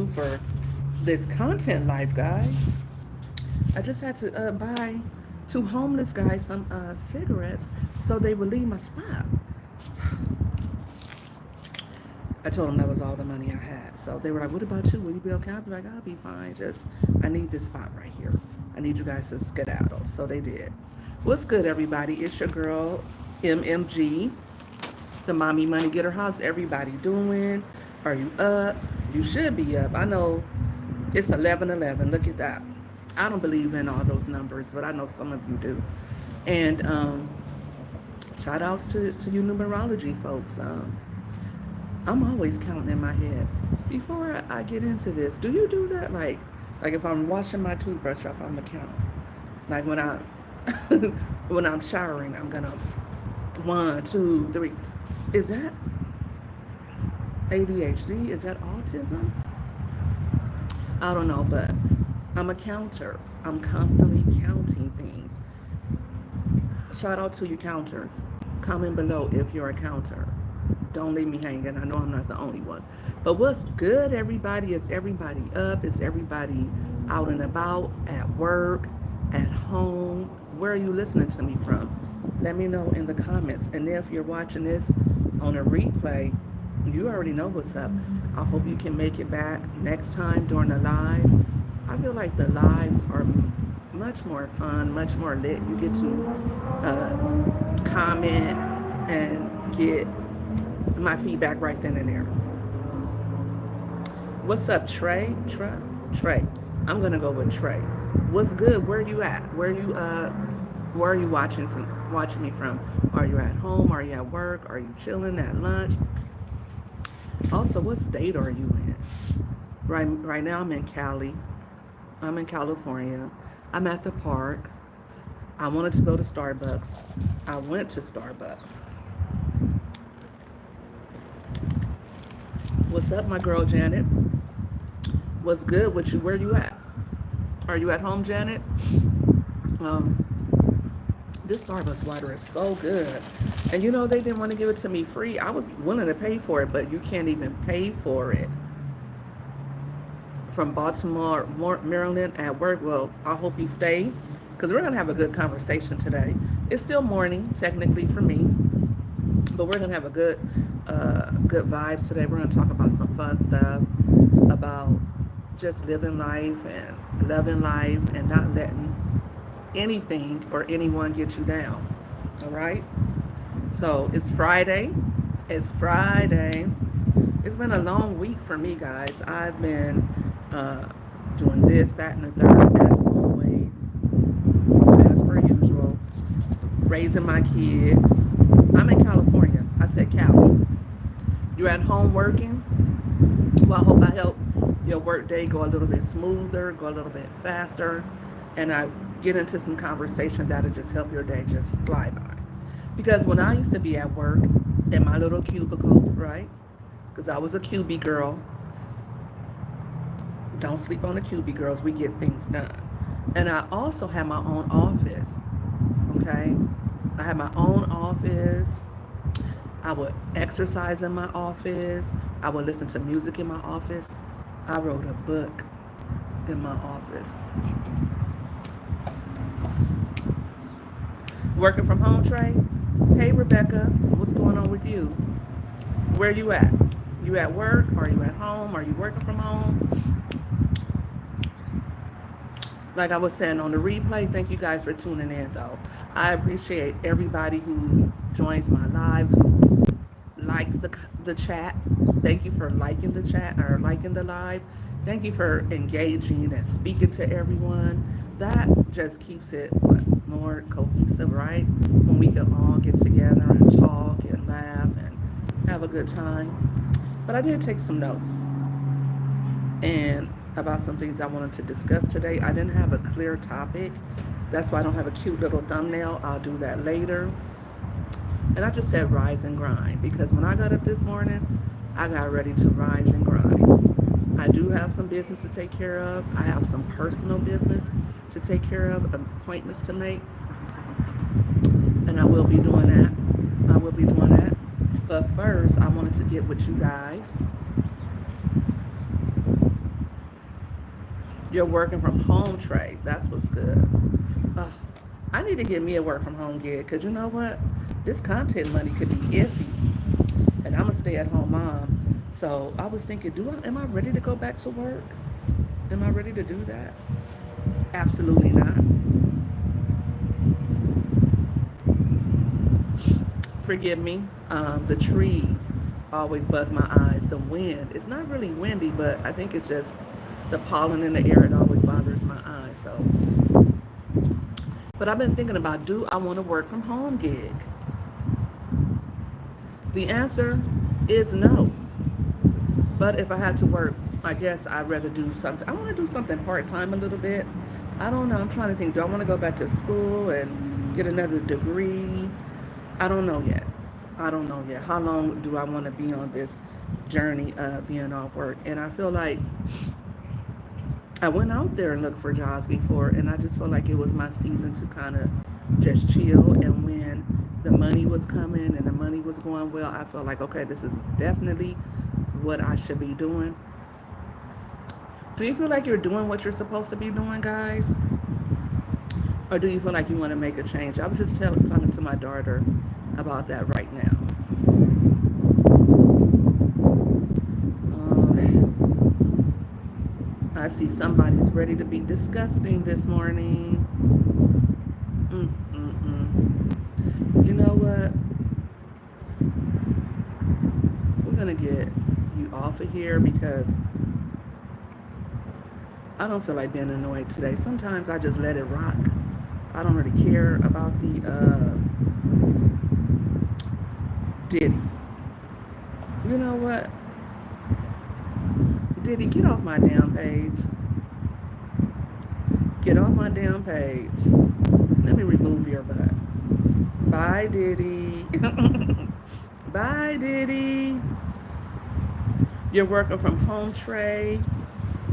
mood for this content life, guys. I just had to buy two homeless guys some cigarettes so they would leave my spot. I told them that was all the money I had. So they were like, "What about you? Will you be okay?" I'll be like, "I'll be fine. Just I need this spot right here. I need you guys to skedaddle." So they did. What's good, everybody? It's your girl MMG, the Mommy Money Getter. How's everybody doing? Are you up? You should be up. I know it's 11:11. Look at that. I don't believe in all those numbers, but I know some of you do. And shout outs to you numerology folks. I'm always counting in my head. Before I get into this, do you do that? Like if I'm washing my toothbrush off, I'm gonna count. Like when I when I'm showering, I'm gonna 1, 2, 3. Is that ADHD? Is that autism? I don't know, but I'm a counter. I'm constantly counting things. Shout out to you counters. Comment below if you're a counter. Don't leave me hanging. I know I'm not the only one. But what's good, everybody? Is everybody up? Is everybody out and about, at work, at home? Where are you listening to me from? Let me know in the comments. And if you're watching this on a replay, you already know what's up. I hope you can make it back next time during the live. I feel like the lives are much more fun, much more lit. You get to comment and get my feedback right then and there. What's up, Trey? Trey. I'm gonna go with Trey. What's good? Where you at? Where are you watching me from? Are you at home? Are you at work? Are you chilling at lunch? Also, what state are you in? Right now I'm in Cali. I'm in California. I'm at the park. I wanted to go to Starbucks. I went to Starbucks. What's up, my girl Janet? What's good with you? Where you at? Are you at home, Janet? Um, this Starbucks water is so good. And you know, they didn't want to give it to me free. I was willing to pay for it, but you can't even pay for it. From Baltimore, Maryland at work. Well, I hope you stay because we're going to have a good conversation today. It's still morning, technically, for me, but we're going to have a good vibes today. We're going to talk about some fun stuff, about just living life and loving life and not letting anything or anyone get you down. All right? So it's Friday. It's Friday. It's been a long week for me, guys. I've been doing this, that, and the third, as always, as per usual, raising my kids. I'm in California. I said Cali. You're at home working? Well, I hope I help your work day go a little bit smoother, go a little bit faster, and I get into some conversation that'll just help your day just fly by. Because when I used to be at work in my little cubicle, right? Because I was a QB girl. Don't sleep on the QB girls. We get things done. And I also had my own office. Okay? I had my own office. I would exercise in my office. I would listen to music in my office. I wrote a book in my office. Working from home, Trey? Hey, Rebecca. What's going on with you? Where you at? You at work? Are you at home? Are you working from home? Like I was saying on the replay, thank you guys for tuning in, though. I appreciate everybody who joins my lives, who likes the chat. Thank you for liking the chat or liking the live. Thank you for engaging and speaking to everyone. That just keeps it more cohesive, right? When we can all get together and talk and laugh and have a good time. But I did take some notes and about some things I wanted to discuss today. I didn't have a clear topic. That's why I don't have a cute little thumbnail. I'll do that later. And I just said rise and grind because when I got up this morning, I got ready to rise and grind. I do have some business to take care of. I have some personal business to take care of, appointments to make. And I will be doing that. But first, I wanted to get with you guys You're working from home trade. That's what's good. Uh, I need to get me a work from home gig because you know what? This content money could be iffy, and I'm a stay at home mom. So I was thinking, am I ready to go back to work? Am I ready to do that? Absolutely not. Forgive me. The trees always bug my eyes. The wind. It's not really windy, but I think it's just the pollen in the air. It always bothers my eyes. So, but I've been thinking about, do I want to work from home gig? The answer is no. But if I had to work, I guess I'd rather do something. I want to do something part time a little bit. I don't know. I'm trying to think. Do I want to go back to school and get another degree? I don't know yet. I don't know yet. How long do I want to be on this journey of being off work? And I feel like I went out there and looked for jobs before, and I just felt like it was my season to kind of just chill. And when the money was coming and the money was going well, I felt like, okay, this is definitely what I should be doing. Do you feel like you're doing what you're supposed to be doing, guys? Or do you feel like you want to make a change? I was just talking to my daughter about that right now. I see somebody's ready to be disgusting this morning. You know what? We're going to get you off of here because I don't feel like being annoyed today. Sometimes I just let it rock. I don't really care about the Diddy. You know what? Diddy, get off my damn page. Get off my damn page. Let me remove your butt. Bye, Diddy. Bye, Diddy. You're working from home, Trey.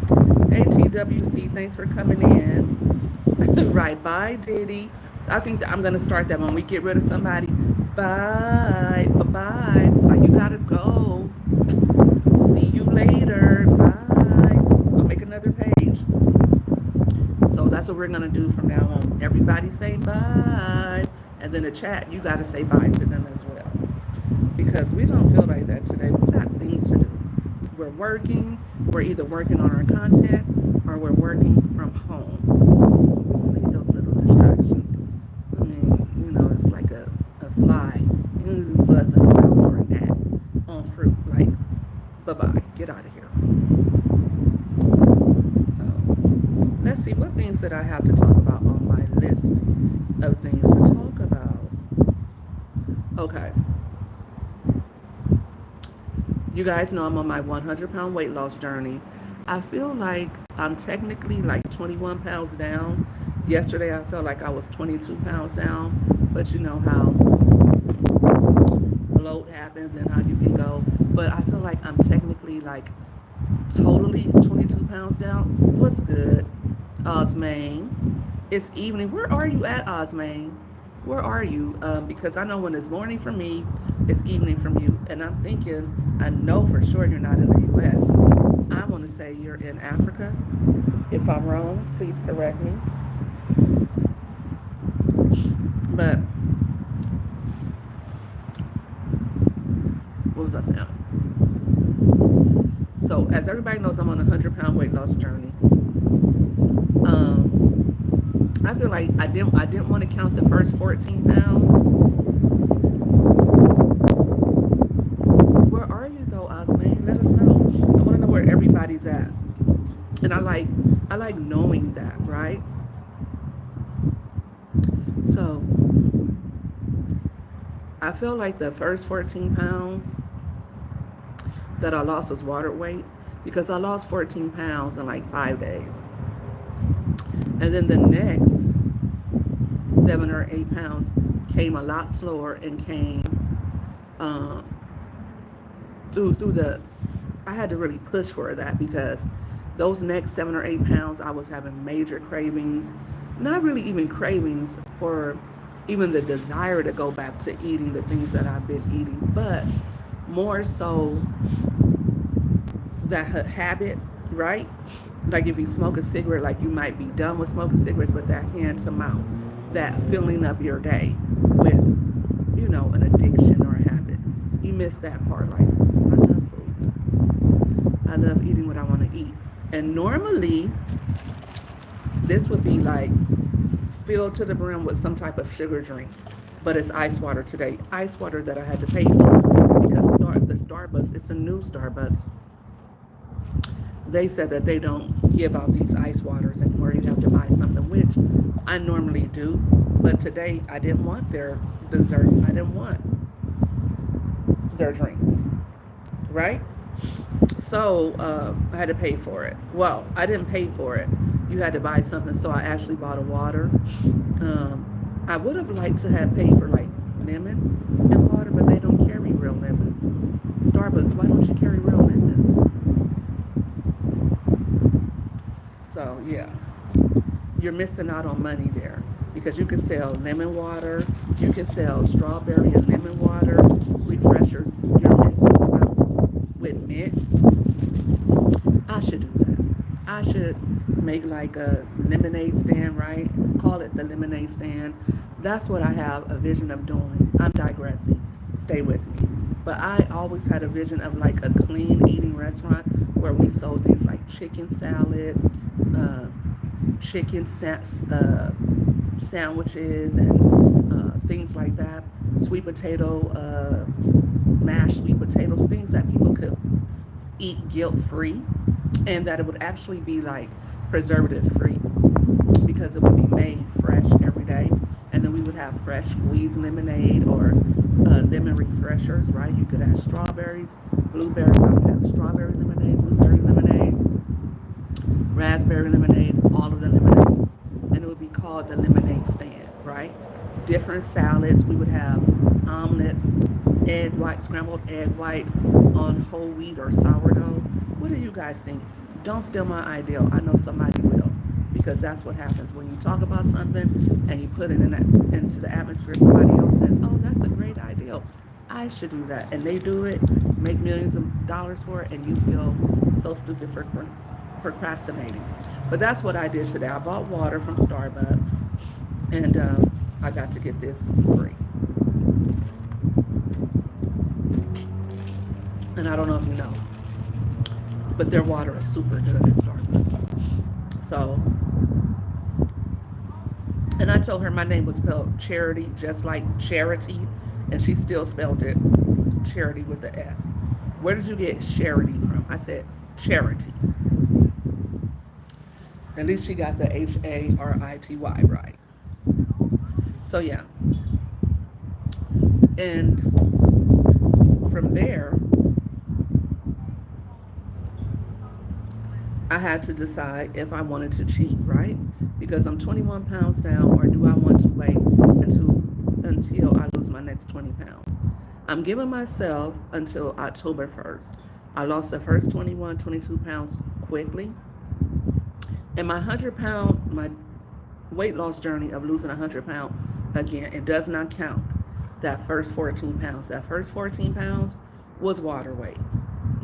ATWC, thanks for coming in. Right, bye, Diddy. I think that I'm going to start that when we get rid of somebody. Bye. Bye-bye. Like, you got to go. See you later. Bye. Go make another page. So that's what we're going to do from now on. Everybody say bye. And then the chat, you got to say bye to them as well. Because we don't feel like that today. We got things to do. We're working. We're either working on our content or we're working from home. We don't need those little distractions. I mean, you know, it's like a fly buzzing around or a gnat on fruit. Like, bye-bye. Get out of here. So, let's see. What things did I have to talk about on my list of things to talk about? Okay. You guys know I'm on my 100-pound weight loss journey. I feel like I'm technically like 21 pounds down. Yesterday I felt like I was 22 pounds down, but you know how bloat happens and how you can go. But I feel like I'm technically like totally 22 pounds down. What's good, Osmain? It's evening. Where are you at, Osmain? Where are you? Because I know when it's morning for me, it's evening from you. And I'm thinking, I know for sure you're not in the U.S. I want to say you're in Africa. If I'm wrong, please correct me. But, what was I saying? So, as everybody knows, I'm on a 100-pound weight loss journey. I feel like I didn't want to count the first 14 pounds. Where are you though, Osman? Let us know. I want to know where everybody's at. And I like knowing that, right? So I feel like the first 14 pounds that I lost was water weight because I lost 14 pounds in like 5 days. And then the next 7 or 8 pounds came a lot slower and came through the, I had to really push for that because those next 7 or 8 pounds, I was having major cravings, not really even cravings or even the desire to go back to eating the things that I've been eating, but more so that habit right? Like if you smoke a cigarette, like you might be done with smoking cigarettes, but that hand to mouth, that filling up your day with, an addiction or a habit. You miss that part. Like, I love food. I love eating what I want to eat. And normally, this would be like filled to the brim with some type of sugar drink, but it's ice water today. Ice water that I had to pay for because the Starbucks, it's a new Starbucks. They said that they don't give out these ice waters anymore. You have to buy something, which I normally do. But today I didn't want their desserts. I didn't want their drinks, right? So I had to pay for it. Well, I didn't pay for it. You had to buy something, so I actually bought a water. I would have liked to have paid for like lemon and water, but they don't carry real lemons. Starbucks, why don't you carry real lemons? So yeah, you're missing out on money there because you can sell lemon water, you can sell strawberry and lemon water refreshers. You're missing out with mint. I should do that. I should make like a lemonade stand, right? Call it the lemonade stand. That's what I have a vision of doing. I'm digressing. Stay with me. But I always had a vision of like a clean eating restaurant where we sold things like chicken salad, uh, sandwiches, and things like that. Sweet potato, mashed sweet potatoes, things that people could eat guilt free, and that it would actually be like preservative free because it would be made fresh every day. And then we would have fresh squeezed lemonade or lemon refreshers, right? You could have strawberries, blueberries. I would have strawberry lemonade, blueberry lemonade, raspberry lemonade, all of the lemonades. And it would be called the lemonade stand, right? Different salads. We would have omelets, egg white, scrambled egg white on whole wheat or sourdough. What do you guys think? Don't steal my idea. I know somebody will, because that's what happens when you talk about something and you put it into the atmosphere. Somebody else says, "Oh, that's a great idea. I should do that," and they do it, make millions of dollars for it, and you feel so stupid for procrastinating. But that's what I did today. I bought water from Starbucks, and I got to get this free. And I don't know if you know, but their water is super good at Starbucks. So, and I told her my name was spelled Charity, just like charity, and she still spelled it Charity with the S. Where did you get charity from? I said charity. At least she got the Harity right. So yeah, and from there, I had to decide if I wanted to cheat, right? Because I'm 21 pounds down, or do I want to wait until I lose my next 20 pounds? I'm giving myself until October 1st. I lost the first 21, 22 pounds quickly. And my weight loss journey of losing 100 pounds, again, it does not count that first 14 pounds. That first 14 pounds was water weight.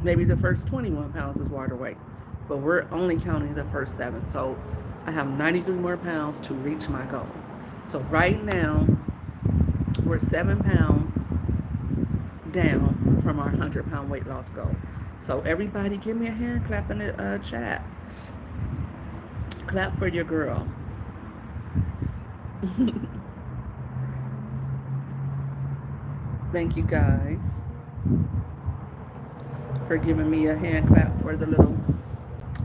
Maybe the first 21 pounds is water weight, but we're only counting the first 7. So I have 93 more pounds to reach my goal. So right now, we're 7 pounds down from our 100-pound weight loss goal. So everybody give me a hand clap in the chat. Clap for your girl. Thank you guys for giving me a hand clap for the little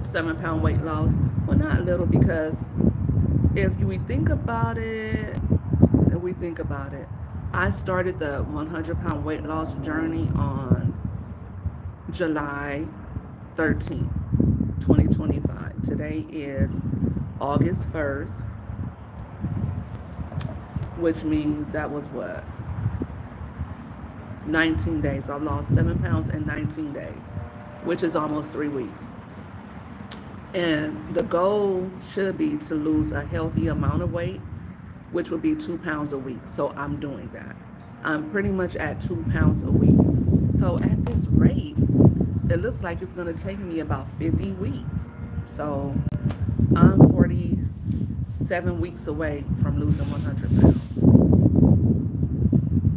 7-pound weight loss. Well, not little, because if we think about it, I started the 100-pound weight loss journey on July 13th, 2025. Today is August 1st, which means that was what? 19 days. I've lost 7 pounds in 19 days, which is almost 3 weeks. And the goal should be to lose a healthy amount of weight, which would be 2 pounds a week. So I'm doing that. I'm pretty much at 2 pounds a week. So at this rate, it looks like it's going to take me about 50 weeks. So I'm 47 weeks away from losing 100 pounds.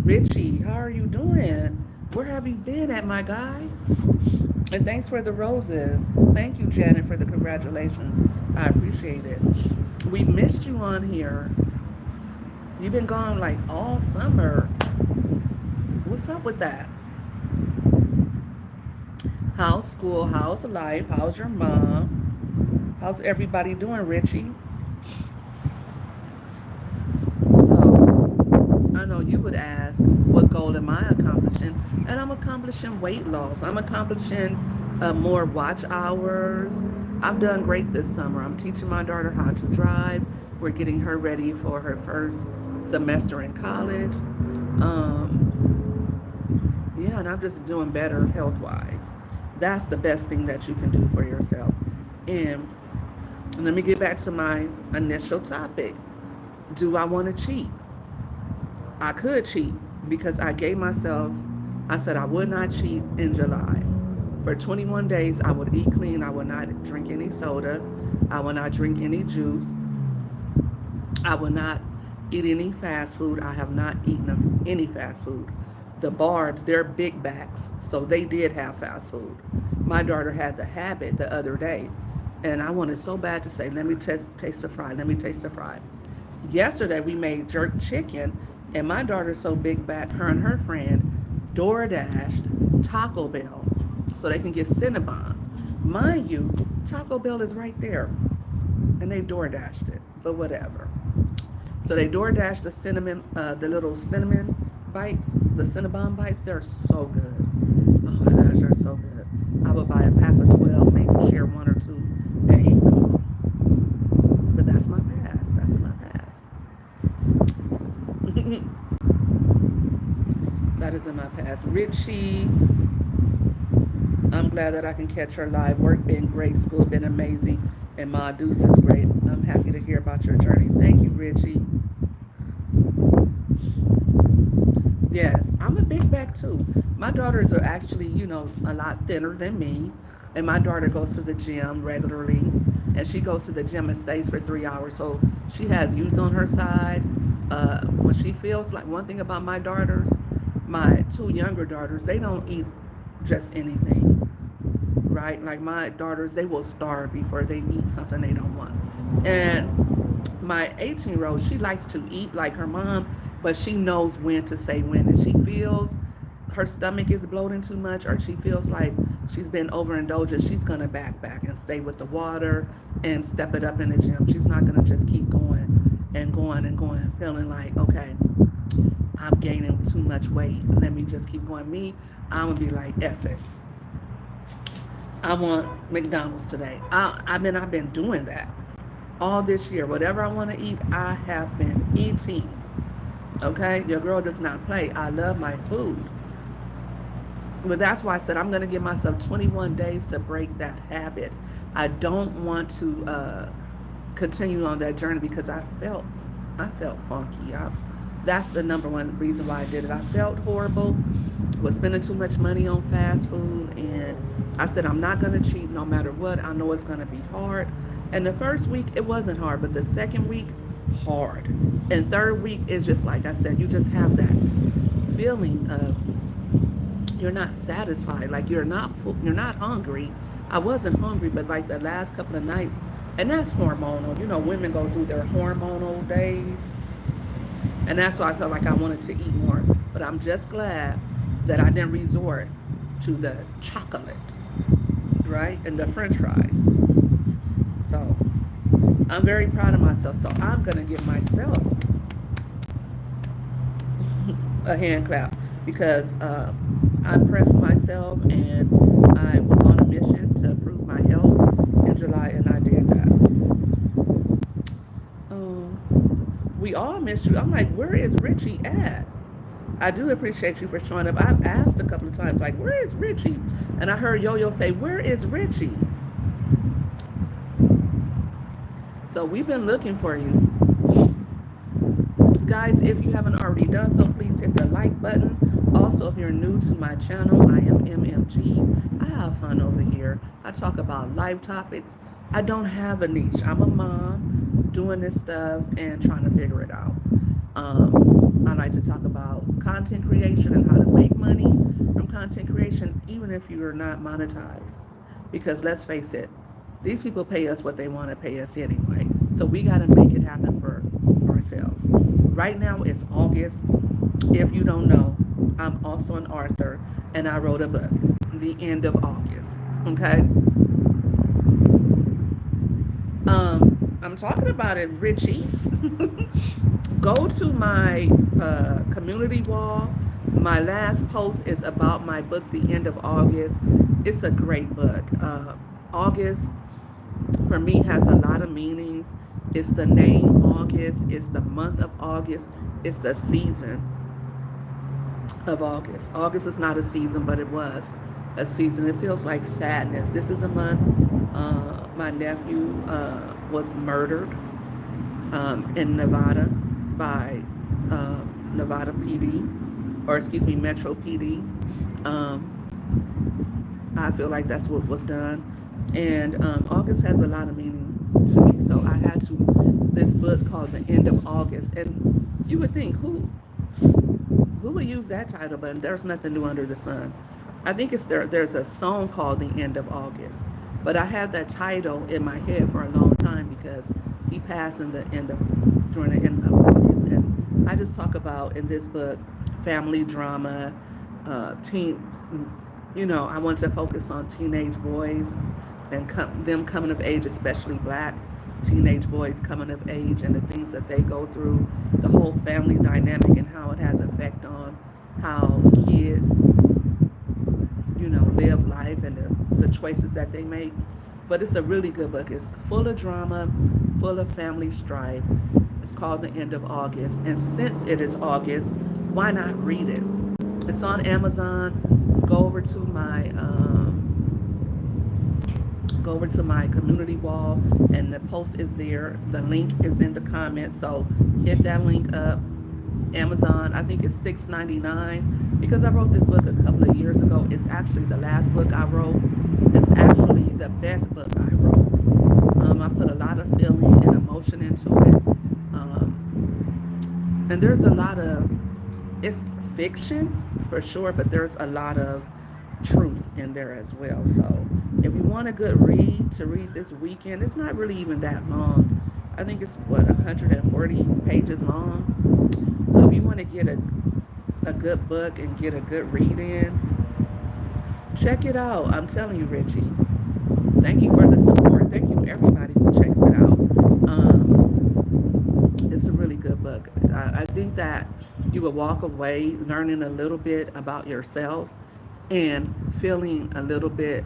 Richie, how are you doing? Where have you been at, my guy? And thanks for the roses. Thank you, Janet, for the congratulations. I appreciate it. We missed you on here. You've been gone like all summer. What's up with that? How's school? How's life? How's your mom? How's everybody doing, Richie? So, I know you would ask, what goal am I accomplishing? And I'm accomplishing weight loss. I'm accomplishing more watch hours. I've done great this summer. I'm teaching my daughter how to drive. We're getting her ready for her first semester in college. Yeah, and I'm just doing better health wise. That's the best thing that you can do for yourself. And let me get back to my initial topic. Do I want to cheat? I could cheat because I gave myself, I said I would not cheat in July. For 21 days, I would eat clean. I would not drink any soda. I would not drink any juice. I will not eat any fast food. I have not eaten any fast food. The bars, they're big bags, so they did have fast food. My daughter had the habit the other day, and I wanted so bad to say, let me taste the fry, let me taste the fry. Yesterday, we made jerk chicken, and my daughter's so big back, her and her friend DoorDashed Taco Bell so they can get Cinnabons. Mind you, Taco Bell is right there, and they DoorDashed it, but whatever. So they DoorDashed the cinnamon, the little cinnamon bites, the Cinnabon bites. They're so good. Oh my gosh, they're so good. I would buy a pack of 12, maybe share one or two, and eat them all. But that's my past. That's in my past. That is in my past. Richie, I'm glad that I can catch her live. Work been great, school been amazing, and Ma Deuce is great. I'm happy to hear about your journey. Thank you, Richie. Yes, I'm a big back too. My daughters are actually, a lot thinner than me. And my daughter goes to the gym regularly. And she goes to the gym and stays for 3 hours. So she has youth on her side. When she feels like, one thing about my daughters, my two younger daughters, they don't eat just anything, right? Like my daughters, they will starve before they eat something they don't want. And my 18-year-old, she likes to eat like her mom, but she knows when to say when. And she feels her stomach is bloating too much, or she feels like she's been overindulgent, she's going to back and stay with the water and step it up in the gym. She's not going to just keep going and going and going, feeling like, okay, I'm gaining too much weight. Let me just keep going. Me, I'm going to be like, F it. I want McDonald's today. I've been doing that all this year. Whatever I want to eat, I have been eating. Okay? Your girl does not play. I love my food. But that's why I said I'm going to give myself 21 days to break that habit. I don't want to continue on that journey because I felt funky. That's the number one reason why I did it. I felt horrible, was spending too much money on fast food, and I said I'm not going to cheat no matter what. I know it's going to be hard. And the first week, it wasn't hard, but the second week, hard. And third week is just like I said, you just have that feeling of you're not satisfied, like you're not hungry. I wasn't hungry, but like the last couple of nights, and that's hormonal. Women go through their hormonal days, and that's why I felt like I wanted to eat more. But I'm just glad that I didn't resort to the chocolate, right, and the French fries. So I'm very proud of myself. So I'm gonna give myself a hand clap because I pressed myself and I was on a mission to improve my health in July, and I did that. We all miss you. I'm like, where is Richie at? I do appreciate you for showing up. I've asked a couple of times, like, where is Richie? And I heard Yo-Yo say, where is Richie? So we've been looking for you. Guys, if you haven't already done so, please hit the like button Also, if you're new to my channel, I am MMG. I have fun over here. I talk about life topics. I don't have a niche. I'm a mom doing this stuff and trying to figure it out. I like to talk about content creation and how to make money from content creation, even if you're not monetized. Because let's face it, these people pay us what they want to pay us anyway. So we got to make it happen for ourselves. Right now it's August. If you don't know, I'm also an author and I wrote a book, The End of August. Okay? I'm talking about it, Richie. Go to my community wall. My last post is about my book, The End of August. It's a great book. August, for me, has a lot of meanings. It's the name August. It's the month of August. It's the season of August. August is not a season, but it was a season. It feels like sadness. This is a month. My nephew was murdered in Nevada by Nevada PD, or excuse me, Metro PD. I feel like that's what was done. And August has a lot of meaning to me. So I had to, this book called The End of August. And you would think, who would use that title? But there's nothing new under the sun. I think it's there's a song called The End of August. But I had that title in my head for a long time because he passed in the during the end of August. And I just talk about in this book family drama, teen. I want to focus on teenage boys and them coming of age, especially black teenage boys coming of age and the things that they go through, the whole family dynamic and how it has effect on how kids, live life and the choices that they make. But it's a really good book. It's full of drama, full of family strife. It's called The End of August. And since it is August, why not read it? It's on Amazon. Go over to my community wall, and the post is there. The link is in the comments, so hit that link up. Amazon, I think it's $6.99 because I wrote this book a couple of years ago. It's actually the last book I wrote. It's actually the best book I wrote. I put a lot of feeling and emotion into it, and there's a lot of, it's fiction for sure, but there's a lot of truth in there as well. So if you want a good read to read this weekend, it's not really even that long. I think it's 140 pages long. So if you want to get a good book and get a good read in, check it out. I'm telling you, Richie, thank you for the support. Thank you everybody who checks it out. It's a really good book. I think that you will walk away learning a little bit about yourself and feeling a little bit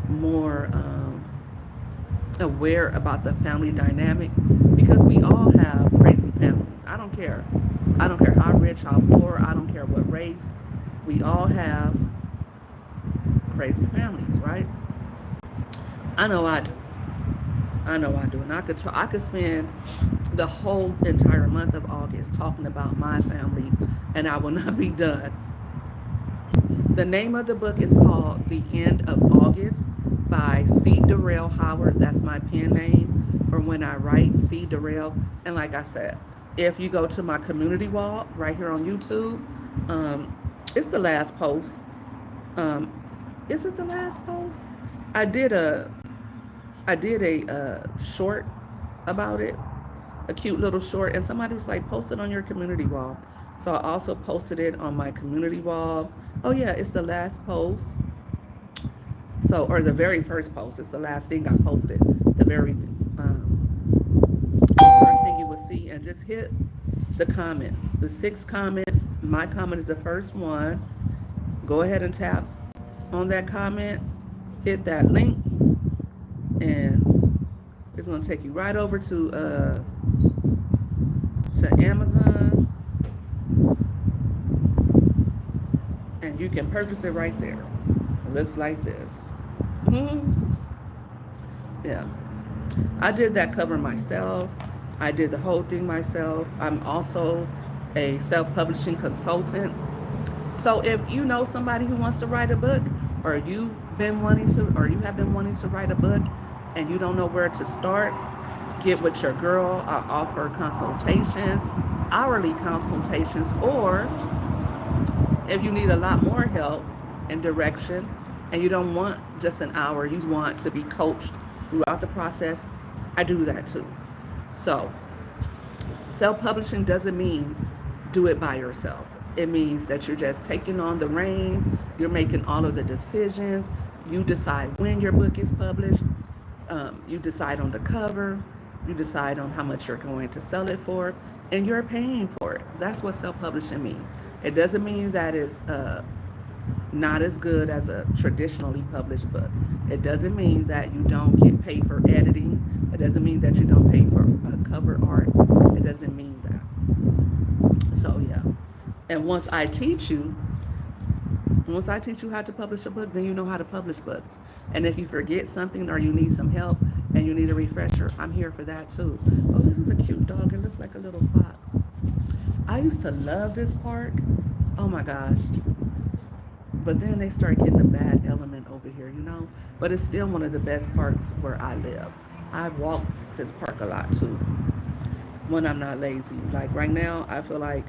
more aware about the family dynamic, because we all have crazy families. I don't care how rich, how poor, I don't care what race. We all have crazy families, right? I know I do. And I could spend the whole entire month of August talking about my family and I will not be done. The name of the book is called The End of August by C. Darrell Howard. That's my pen name for when I write, C. Darrell. And like I said, if you go to my community wall right here on YouTube, it's the last post. Is it the last post? I did a short about it, a cute little short, and somebody was like, post it on your community wall. So I also posted it on my community wall. Oh yeah, it's the last post. So, or the very first post. It's the last thing I posted. The very first thing you will see, and just hit the comments. The 6 comments. My comment is the first one. Go ahead and tap on that comment. Hit that link, and it's going to take you right over to Amazon, and you can purchase it right there. It looks like this. Yeah, I did that cover myself. I did the whole thing myself. I'm also a self-publishing consultant, So if you know somebody who wants to write a book, or you have been wanting to write a book and you don't know where to start, get with your girl. I offer consultations, hourly consultations, or if you need a lot more help and direction and you don't want just an hour, you want to be coached throughout the process, I do that too. So, self-publishing doesn't mean do it by yourself. It means that you're just taking on the reins, you're making all of the decisions, you decide when your book is published, you decide on the cover, you decide on how much you're going to sell it for, and you're paying for it. That's what self-publishing means. It doesn't mean that it's not as good as a traditionally published book. It doesn't mean that you don't get paid for editing. It doesn't mean that you don't pay for cover art. It doesn't mean that. So yeah. And once I teach you how to publish a book, then you know how to publish books. And if you forget something or you need some help and you need a refresher, I'm here for that too. Oh, this is a cute dog. It looks like a little fox. I used to love this park. Oh my gosh. But then they start getting a bad element over here, you know? But it's still one of the best parks where I live. I walk this park a lot too when I'm not lazy. Like right now, I feel like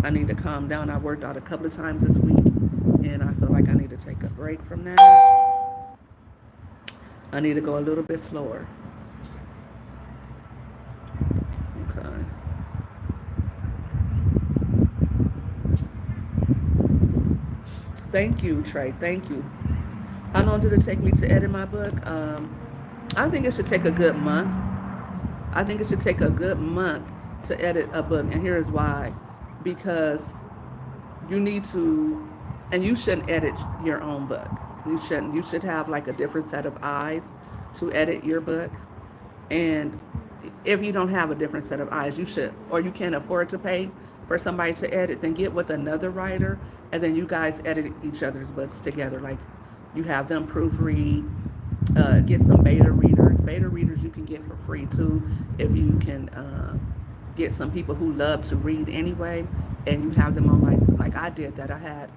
I need to calm down. I worked out a couple of times this week and I feel like I need to take a break from that. I need to go a little bit slower. Okay. Thank you, Trey. Thank you. How long did it take me to edit my book? I think it should take a good month. I think it should take a good month to edit a book. And here's why. Because you need to, and you shouldn't edit your own book. You shouldn't. You should have like a different set of eyes to edit your book. And if you don't have a different set of eyes, you should, or you can't afford to pay for somebody to edit, then get with another writer and then you guys edit each other's books together. Like you have them proofread, get some beta readers. Beta readers you can get for free too if you can get some people who love to read anyway, and you have them on like I did that. I had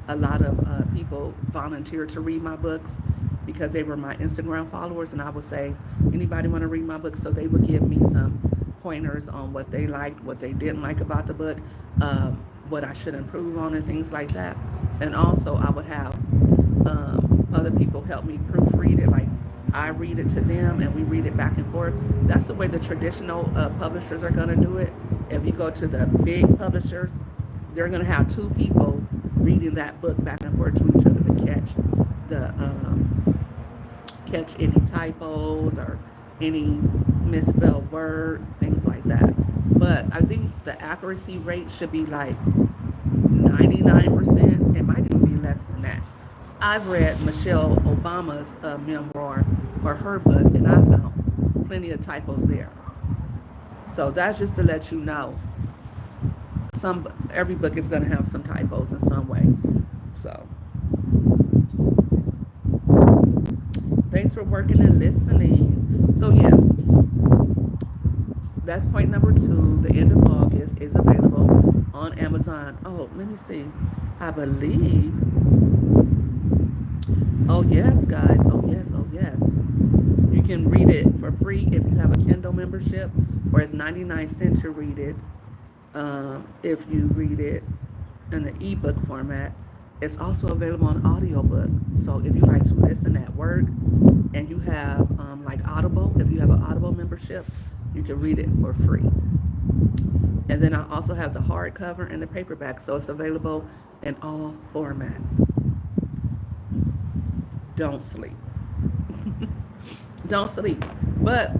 a lot of people volunteer to read my books because they were my Instagram followers, and I would say, anybody want to read my book? So they would give me some pointers on what they liked, what they didn't like about the book, what I should improve on, and things like that. And also, I would have other people help me proofread it. Like I read it to them, and we read it back and forth. That's the way the traditional publishers are going to do it. If you go to the big publishers, they're going to have two people reading that book back and forth to each other to catch any typos or any misspelled words, things like that. But I think the accuracy rate should be like 99%. It might even be less than that. I've read Michelle Obama's memoir or her book, and I found plenty of typos there. So that's just to let you know. Every book is going to have some typos in some way. So thanks for working and listening. So yeah, that's point number 2. The end of August is available on Amazon. Oh, let me see. I believe. Oh yes, guys. Oh yes. Oh yes. You can read it for free if you have a Kindle membership, or it's 99 cents to read it. If you read it in the ebook format. It's also available on audiobook. So if you like to listen at work and you have like Audible, if you have an Audible membership, you can read it for free. And then I also have the hardcover and the paperback, so it's available in all formats. Don't sleep. Don't sleep. But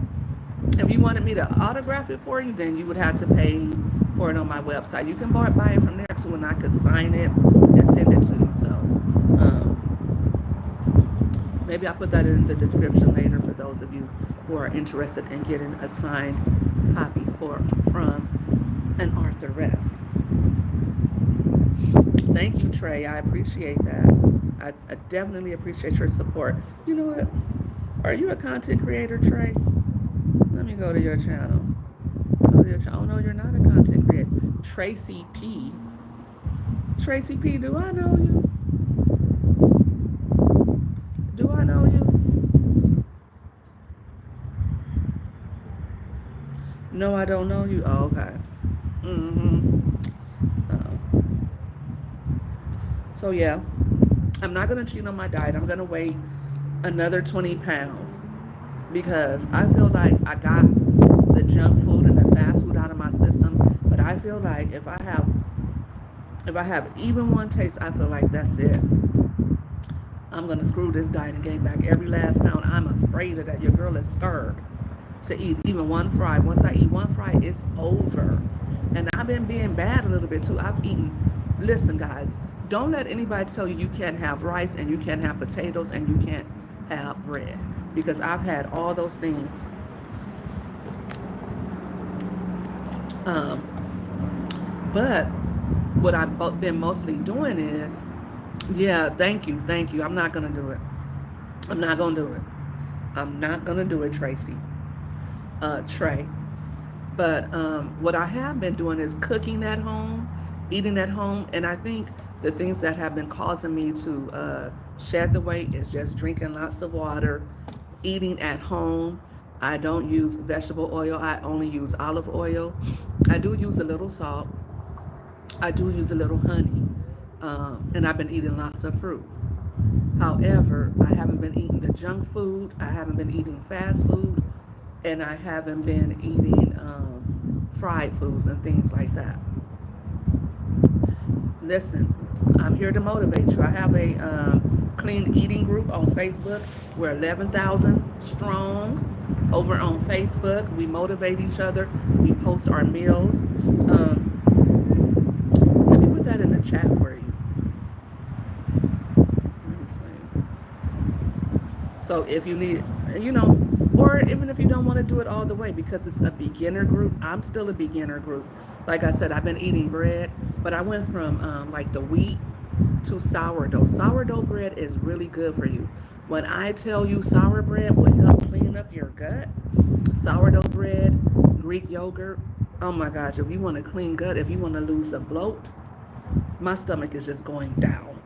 if you wanted me to autograph it for you, then you would have to pay for it on my website. You can buy it from there too, and I could sign it and send it to you. So maybe I'll put that in the description later for those of you who are interested in getting a signed copy from an authoress. Thank you, Trey. I appreciate that. I definitely appreciate your support. You know what? Are you a content creator, Trey? Let me go to your channel. Oh no, you're not a content creator. Tracy P. Tracy P, do I know you? Do I know you? No, I don't know you. Oh, okay. Mm-hmm. Oh. So yeah, I'm not gonna cheat on my diet. I'm gonna weigh another 20 pounds because I feel like I got the junk food and the fast food out of my system. But I feel like if I have even one taste, I feel like that's it. I'm gonna screw this diet and gain back every last pound. I'm afraid of that. Your girl is scared to eat even one fry. Once I eat one fry, it's over. And I've been being bad a little bit too. I've eaten. Listen, guys, don't let anybody tell you you can't have rice and you can't have potatoes and you can't have bread because I've had all those things. Um, but what I've been mostly doing is, yeah, thank you. I'm not gonna do it. I'm not gonna do it. I'm not gonna do it, Tracy. Trey. But what I have been doing is cooking at home, eating at home, and I think the things that have been causing me to shed the weight is just drinking lots of water, eating at home. I don't use vegetable oil. I only use olive oil. I do use a little salt. I do use a little honey, and I've been eating lots of fruit. However, I haven't been eating the junk food. I haven't been eating fast food, and I haven't been eating fried foods and things like that. Listen, I'm here to motivate you. I have a clean eating group on Facebook. We're 11,000 strong over on Facebook. We motivate each other. We post our meals. Let me put that in the chat for you. Let me see. So if you need, or even if you don't want to do it all the way because it's a beginner group, I'm still a beginner group. Like I said, I've been eating bread, but I went from like the wheat to sourdough. Sourdough bread is really good for you. When I tell you sour bread will help clean up your gut, sourdough bread, Greek yogurt, oh my gosh, if you want a clean gut, if you want to lose a bloat, my stomach is just going down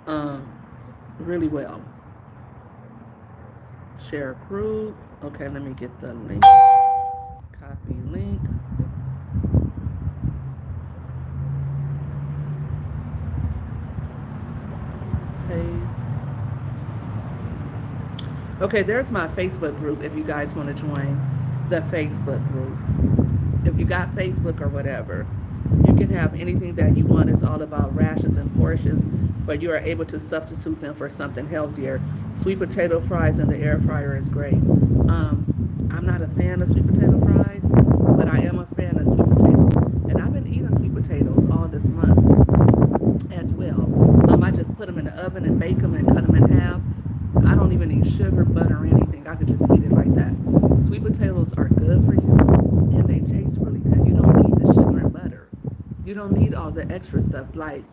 um, really well. Share group. Okay, let me get the link. Copy link. Paste. Okay, there's my Facebook group if you guys want to join the Facebook group. If you got Facebook or whatever, you can have anything that you want. It's all about rashes and portions, but you are able to substitute them for something healthier. Sweet potato fries in the air fryer is great. I'm not a fan of sweet potato fries, but I am a fan of sweet potatoes. And I've been eating sweet potatoes all this month as well. I just put them in the oven and bake them and cut them in half. I don't even need sugar, butter, or anything. I could just eat it like that. Sweet potatoes are good for you, and they taste really good. You don't need the sugar and butter. You don't need all the extra stuff. Like,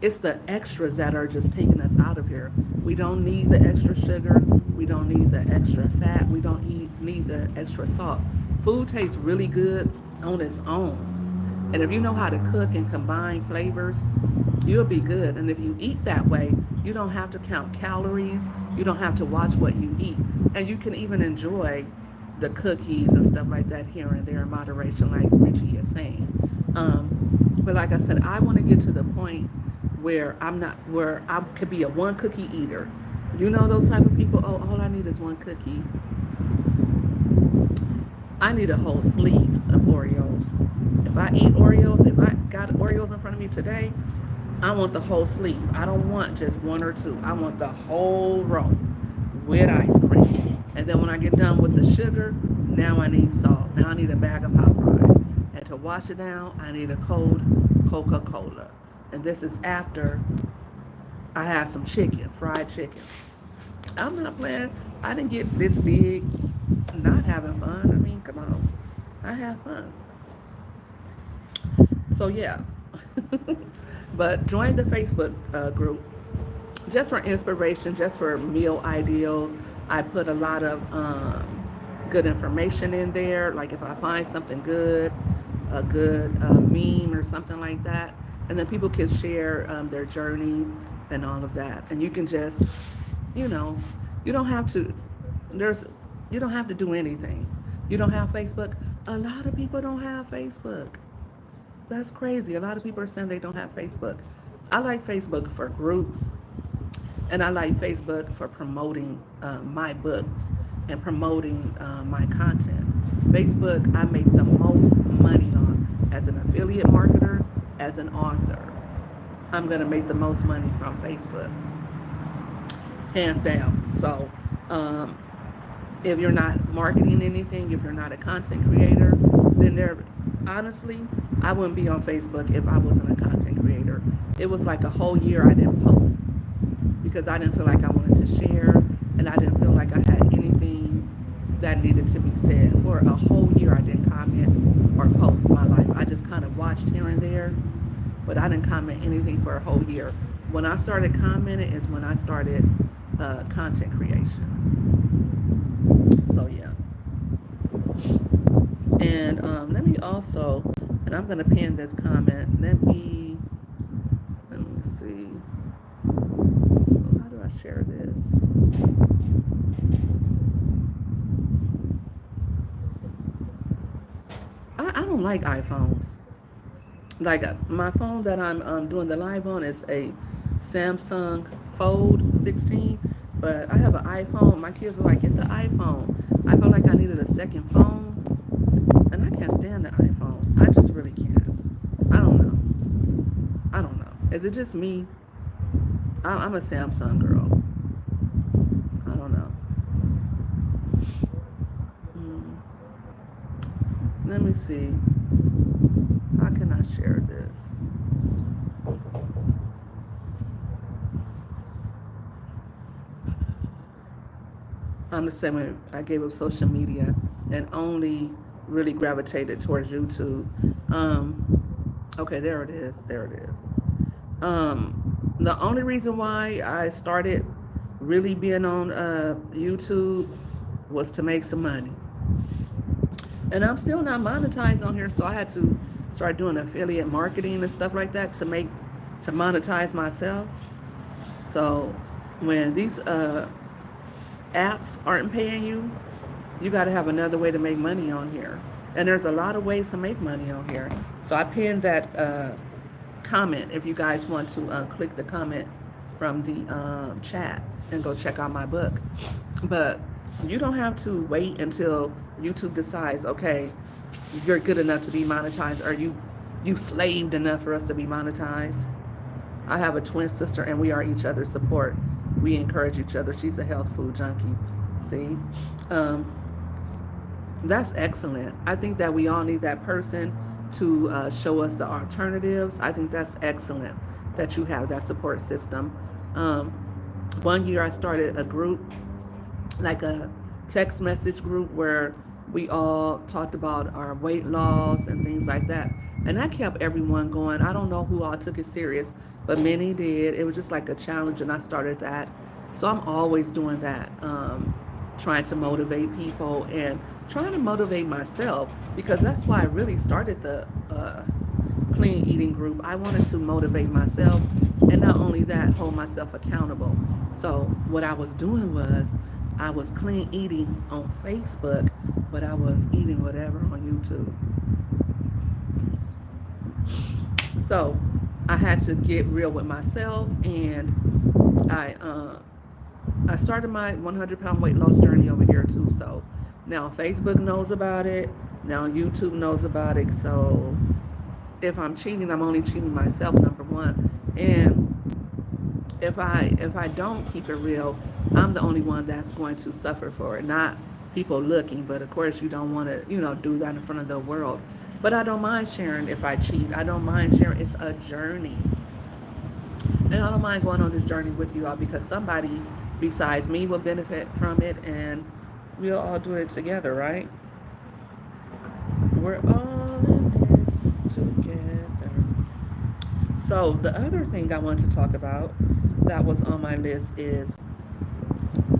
it's the extras that are just taking us out of here. We don't need the extra sugar. We don't need the extra fat. We don't need the extra salt. Food tastes really good on its own. And if you know how to cook and combine flavors, you'll be good. And if you eat that way, you don't have to count calories. You don't have to watch what you eat. And you can even enjoy the cookies and stuff like that here and there in moderation, like Richie is saying. But like I said, I want to get to the point where I could be a one cookie eater. You know those type of people, oh, all I need is one cookie. I need a whole sleeve of Oreos. If I eat Oreos, if I got Oreos in front of me today, I want the whole sleeve. I don't want just one or two. I want the whole row with ice cream. And then when I get done with the sugar, now I need salt. Now I need a bag of hot fries. And to wash it down, I need a cold Coca-Cola. And this is after I had some chicken, fried chicken. I'm not playing. I didn't get this big not having fun. I mean, come on. I have fun. So yeah. But join the Facebook group just for inspiration, just for meal ideals. I put a lot of good information in there. Like if I find something good, a good meme or something like that, and then people can share their journey and all of that, and you can just, you know, you don't have to. There's, you don't have to do anything. You don't have Facebook. A lot of people don't have Facebook. That's crazy. A lot of people are saying they don't have Facebook. I like Facebook for groups, and I like Facebook for promoting my books and promoting my content. Facebook, I make the most money on as an affiliate marketer, as an author. I'm gonna make the most money from Facebook, hands down. So, um, if you're not marketing anything, if you're not a content creator, then there, honestly, I wouldn't be on Facebook if I wasn't a content creator. It was like a whole year I didn't post because I didn't feel like I wanted to share, and I didn't feel like I had anything that needed to be said. For a whole year I didn't comment or post my life. I just kind of watched here and there, but I didn't comment anything for a whole year. When I started commenting is when I started content creation. So yeah. And let me also, and I'm gonna pin this comment. Let me see. How do I share this? I don't like iPhones. Like my phone that I'm doing the live on is a Samsung Fold 16, but I have an iPhone. My kids were like, "Get the iPhone." I felt like I needed a second phone, and I can't stand the iPhone. I just really can't. I don't know. I don't know. Is it just me? I'm a Samsung girl. I don't know. Mm, let me see. How can I share this? I'm the same way. I gave up social media and only really gravitated towards YouTube. Okay, there it is. There it is. The only reason why I started really being on YouTube was to make some money. And I'm still not monetized on here, so I had to start doing affiliate marketing and stuff like that to monetize myself. So when these apps aren't paying you, you got to have another way to make money on here. And there's a lot of ways to make money on here. So I pinned that comment if you guys want to click the comment from the chat and go check out my book. But you don't have to wait until YouTube decides, okay, you're good enough to be monetized, or you slaved enough for us to be monetized. I have a twin sister, and we are each other's support. We encourage each other. She's a health food junkie. See, that's excellent. I think that we all need that person to show us the alternatives. I think that's excellent that you have that support system. Um, one year I started a group, like a text message group where we all talked about our weight loss and things like that. And that kept everyone going. I don't know who all took it serious, but many did. It was just like a challenge, and I started that. So I'm always doing that, trying to motivate people and trying to motivate myself, because that's why I really started the clean eating group. I wanted to motivate myself, and not only that, hold myself accountable. So what I was doing was I was clean eating on Facebook, but I was eating whatever on YouTube. So I had to get real with myself, and I started my 100-pound weight loss journey over here too. So now Facebook knows about it. Now YouTube knows about it. So if I'm cheating, I'm only cheating myself, number one. And if I don't keep it real, I'm the only one that's going to suffer for it, not people looking. But of course, you don't want to, do that in front of the world. But I don't mind sharing if I cheat. I don't mind sharing. It's a journey. And I don't mind going on this journey with you all, because somebody besides me will benefit from it, and we'll all do it together, right? We're all in this together. So the other thing I want to talk about that was on my list is,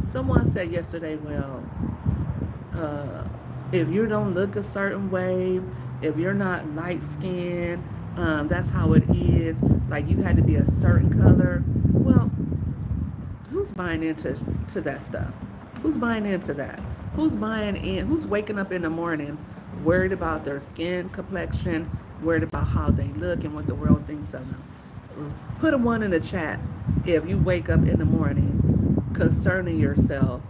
someone said yesterday, well, If you don't look a certain way, if you're not light skinned, that's how it is. Like you had to be a certain color. Well, who's buying into that stuff? Who's buying into that? Who's buying in? Who's waking up in the morning worried about their skin complexion, worried about how they look and what the world thinks of them? Put a one in the chat if you wake up in the morning concerning yourself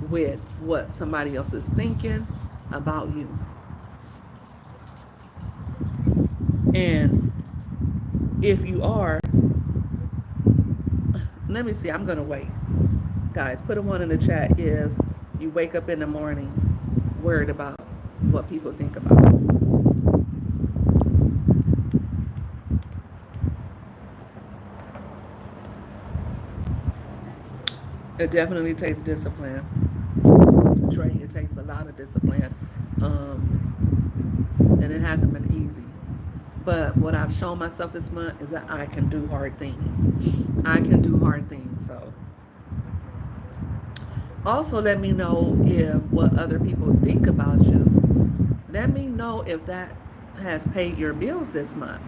with what somebody else is thinking about you. And if you are, let me see, I'm going to wait. Guys, put a one in the chat if you wake up in the morning worried about what people think about you. It definitely takes discipline. Trey, it takes a lot of discipline. And it hasn't been easy. But what I've shown myself this month is that I can do hard things. I can do hard things. So also let me know if what other people think about you. Let me know if that has paid your bills this month.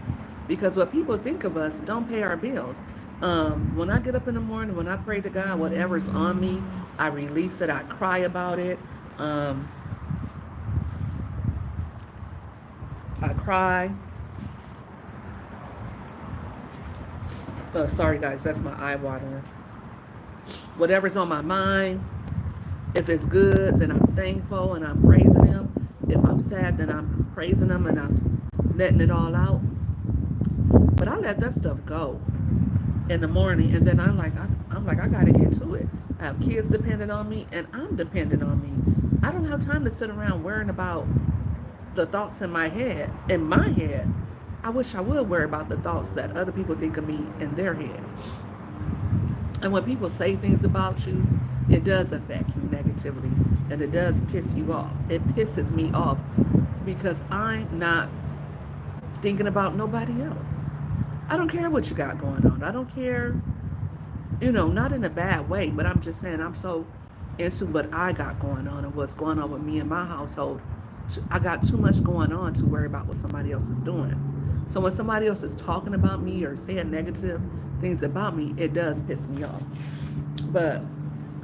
Because what people think of us don't pay our bills. When I get up in the morning, when I pray to God, whatever's on me, I release it. I cry about it. I cry. Sorry, guys, that's my eye watering. Whatever's on my mind, if it's good, then I'm thankful and I'm praising Him. If I'm sad, then I'm praising Him and I'm letting it all out. But I let that stuff go in the morning, and then I'm like, I gotta get to it. I have kids dependent on me, and I'm dependent on me. I don't have time to sit around worrying about the thoughts in my head. In my head, I wish I would worry about the thoughts that other people think of me in their head. And when people say things about you, it does affect you negatively, and it does piss you off. It pisses me off because I'm not thinking about nobody else. I don't care what you got going on. I don't care, not in a bad way, but I'm just saying I'm so into what I got going on and what's going on with me and my household. I got too much going on to worry about what somebody else is doing. So when somebody else is talking about me or saying negative things about me, it does piss me off. But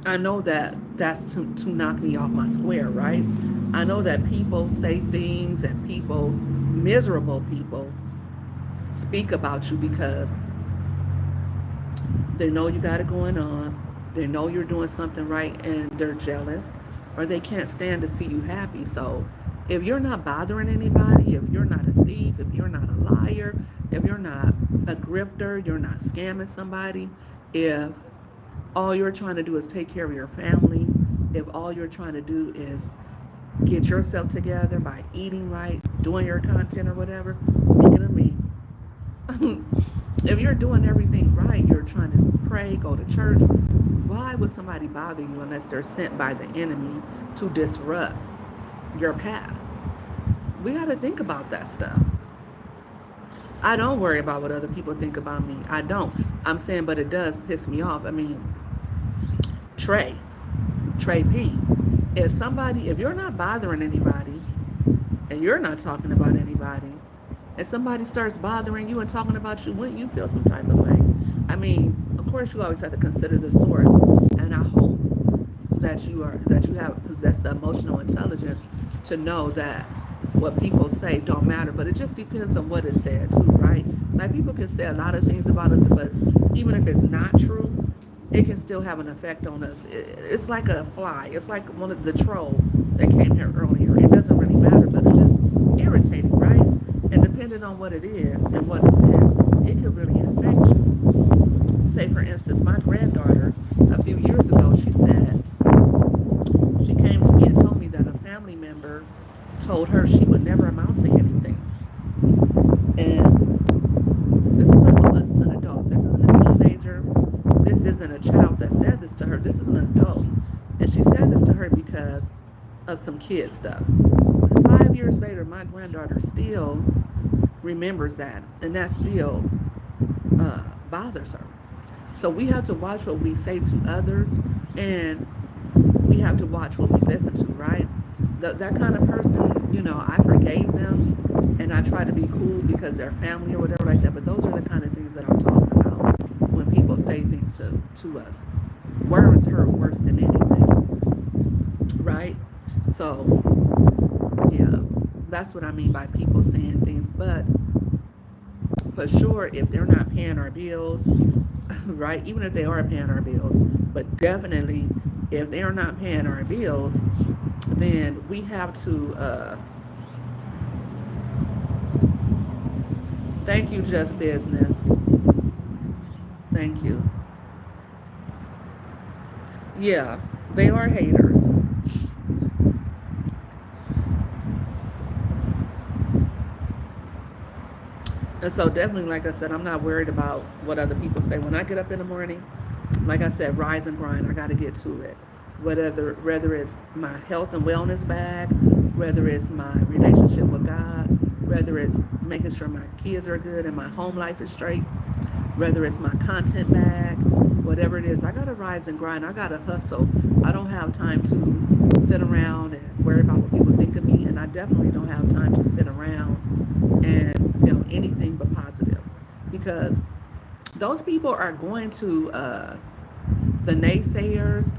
I know that that's to knock me off my square, right? I know that people say things and people, miserable people, speak about you because they know you got it going on. They know you're doing something right and they're jealous, or they can't stand to see you happy. So if you're not bothering anybody, if you're not a thief, if you're not a liar, if you're not a grifter, you're not scamming somebody, if all you're trying to do is take care of your family, if all you're trying to do is get yourself together by eating right, doing your content or whatever, speaking of me, if you're doing everything right, you're trying to pray, go to church, why would somebody bother you unless they're sent by the enemy to disrupt your path? We got to think about that stuff. I don't worry about what other people think about me. I don't. I'm saying, but it does piss me off. I mean, Trey P. If you're not bothering anybody and you're not talking about anybody, and somebody starts bothering you and talking about you, wouldn't you feel some type of way? I mean, of course, you always have to consider the source, and I hope that you have possessed the emotional intelligence to know that what people say don't matter, but it just depends on what is said too, right? Like people can say a lot of things about us, but even if it's not true, it can still have an effect on us. It's like a fly. It's like one of the troll that came here earlier. It doesn't really matter, but it's just irritating, right? And depending on what it is and what is said, it can really affect you. Say, for instance, my granddaughter, a few years ago, she came to me and told me that a family member told her she would never amount to anything. And this is an adult. This isn't a teenager. This isn't a child that said this to her. This is an adult. And she said this to her because of some kid stuff. 5 years later, my granddaughter still remembers that, and that still bothers her. So we have to watch what we say to others, and we have to watch what we listen to, right? that kind of person, I forgave them and I try to be cool because they're family or whatever like that. But those are the kind of things that I'm talking about when people say things to us. Words hurt worse than anything, right? So, yeah, that's what I mean by people saying things. But for sure, if they're not paying our bills, right? Even if they are paying our bills, but definitely if they're not paying our bills, then we have to. Thank you, Just Business. Thank you. Yeah, they are haters. And so definitely, like I said, I'm not worried about what other people say. When I get up in the morning, like I said, rise and grind. I got to get to it. Whether it's my health and wellness bag, whether it's my relationship with God, whether it's making sure my kids are good and my home life is straight, whether it's my content bag, whatever it is, I got to rise and grind. I got to hustle. I don't have time to sit around and worry about what people think of me. And I definitely don't have time to sit around and feel anything but positive because those people are going to, the naysayers,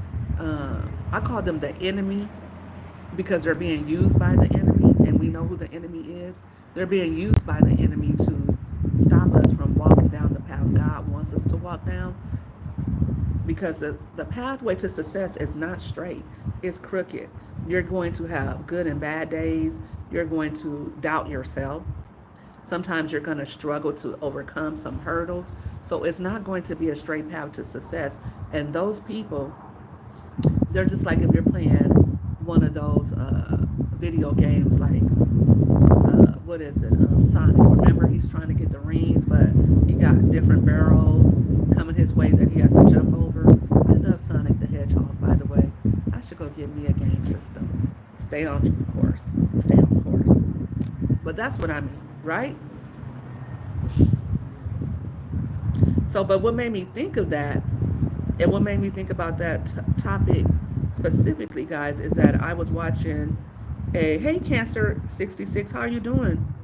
I call them the enemy because they're being used by the enemy, and we know who the enemy is. They're being used by the enemy to stop us from walking down the path God wants us to walk down because the pathway to success is not straight, it's crooked. You're going to have good and bad days, you're going to doubt yourself. Sometimes you're going to struggle to overcome some hurdles. So it's not going to be a straight path to success. And those people, they're just like if you're playing one of those video games like what is it, Sonic. Remember, he's trying to get the rings, but he got different barrels coming his way that he has to jump over. I love Sonic the Hedgehog, by the way. I should go get me a game system. Stay on course. Stay on course. But that's what I mean, right? So, but what made me think of that, and what made me think about that topic specifically, guys, is that I was watching a Hey Cancer 66, how are you doing?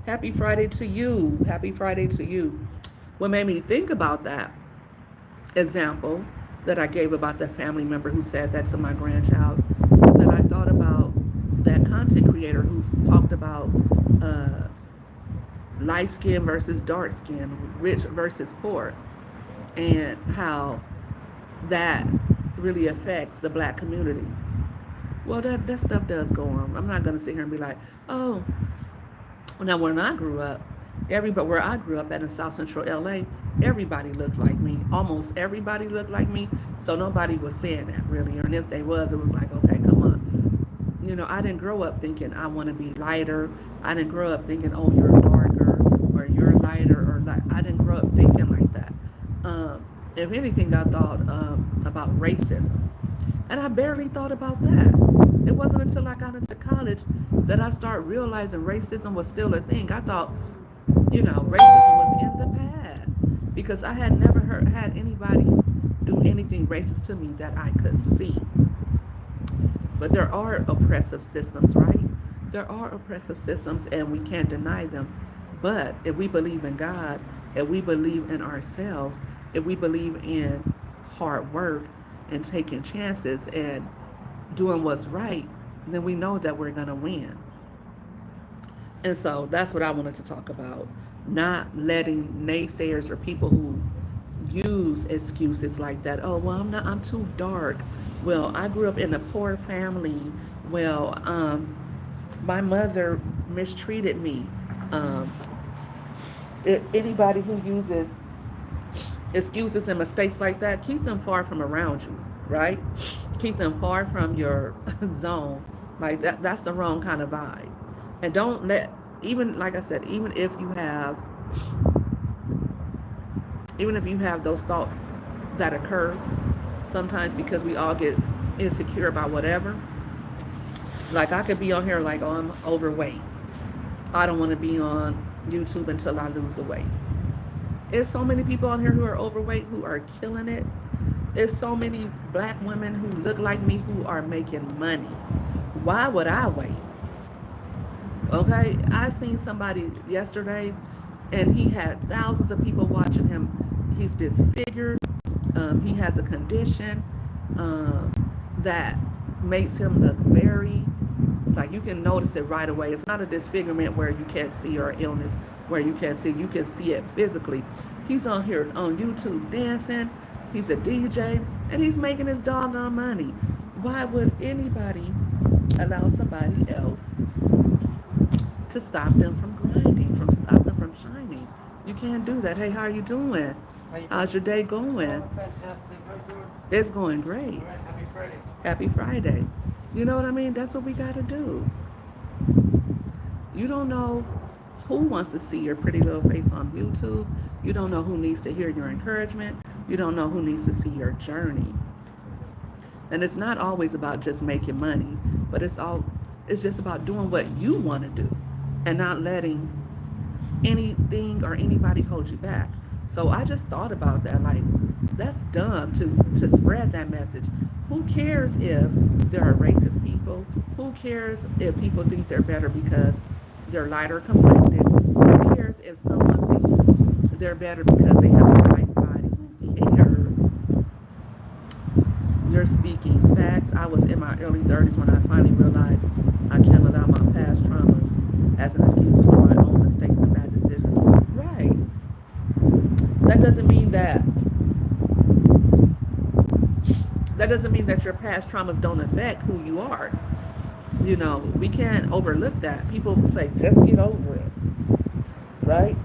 Happy Friday to you. Happy Friday to you. What made me think about that example that I gave about the family member who said that to my grandchild is that I thought about that content creator who talked about uh, light skin versus dark skin, rich versus poor, and how that really affects the black community. Well, that stuff does go on. I'm not going to sit here and be like, oh, now when I grew up, everybody where I grew up at in South Central LA, everybody looked like me. Almost everybody looked like me. So nobody was saying that really. And if they was, it was like, okay, come on. I didn't grow up thinking I want to be lighter. I didn't grow up thinking, oh, you're darker or you're lighter or like. I didn't grow up thinking like that. If anything, I thought about racism, and I barely thought about that. It wasn't until I got into college that I started realizing racism was still a thing. I thought, racism was in the past because I had never had anybody do anything racist to me that I could see. But there are oppressive systems, right? There are oppressive systems and we can't deny them. But if we believe in God, if we believe in ourselves, if we believe in hard work and taking chances and doing what's right, then we know that we're going to win. And so that's what I wanted to talk about. Not letting naysayers or people who use excuses like that. Oh, well, I'm too dark. Well, I grew up in a poor family. Well, my mother mistreated me. Um, Anybody who uses excuses and mistakes like that, keep them far from around you, right? Keep them far from your zone. Like that's the wrong kind of vibe. And don't let, even like I said, even if you have those thoughts that occur sometimes because we all get insecure about whatever. Like I could be on here like, oh, I'm overweight. I don't want to be on YouTube until I lose the weight. There's so many people on here who are overweight who are killing it. There's so many black women who look like me who are making money. Why would I wait? Okay, I seen somebody yesterday, and he had thousands of people watching him. He's disfigured. He has a condition um, that makes him look very, like, you can notice it right away. It's not a disfigurement where you can't see, or illness where you can't see. You can see it physically. He's on here on YouTube dancing. He's a DJ, and he's making his doggone money. Why would anybody allow somebody else to stop them from grinding, from stop them from shining? You can't do that. Hey, how are you doing? How you How's doing? your day going? Oh, fantastic. How you doing? It's going great. All right, happy Friday. Happy Friday. You know what I mean? That's what we got to do. You don't know who wants to see your pretty little face on YouTube. You don't know who needs to hear your encouragement. You don't know who needs to see your journey. And it's not always about just making money, but it's just about doing what you want to do and not letting anything or anybody hold you back. So I just thought about that. Like, that's dumb to spread that message. Who cares if there are racist people? Who cares if people think they're better because they're lighter complected? Who cares if someone thinks they're better because they have a nice body? Who cares? You're speaking facts. I was in my early 30s when I finally realized I can't allow my past traumas as an excuse for my own mistakes and bad decisions. Right. That doesn't mean that your past traumas don't affect who you are. You know, we can't overlook that. People say, just get over it, right?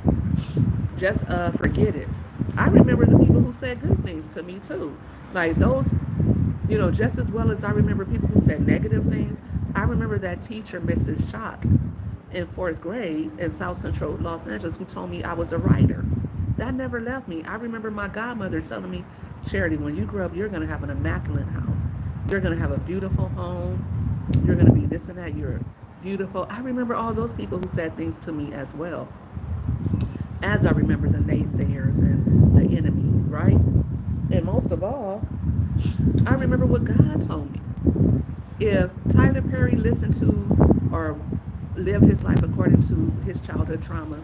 Just forget it. I remember the people who said good things to me too. Like those, just as well as I remember people who said negative things. I remember that teacher, Mrs. Shock, in fourth grade in South Central Los Angeles, who told me I was a writer. That never left me. I remember my godmother telling me, Charity, when you grow up, you're going to have an immaculate house. You're going to have a beautiful home. You're going to be this and that. You're beautiful. I remember all those people who said things to me as well, as I remember the naysayers and the enemy, right? And most of all, I remember what God told me. If Tyler Perry listened to or lived his life according to his childhood trauma,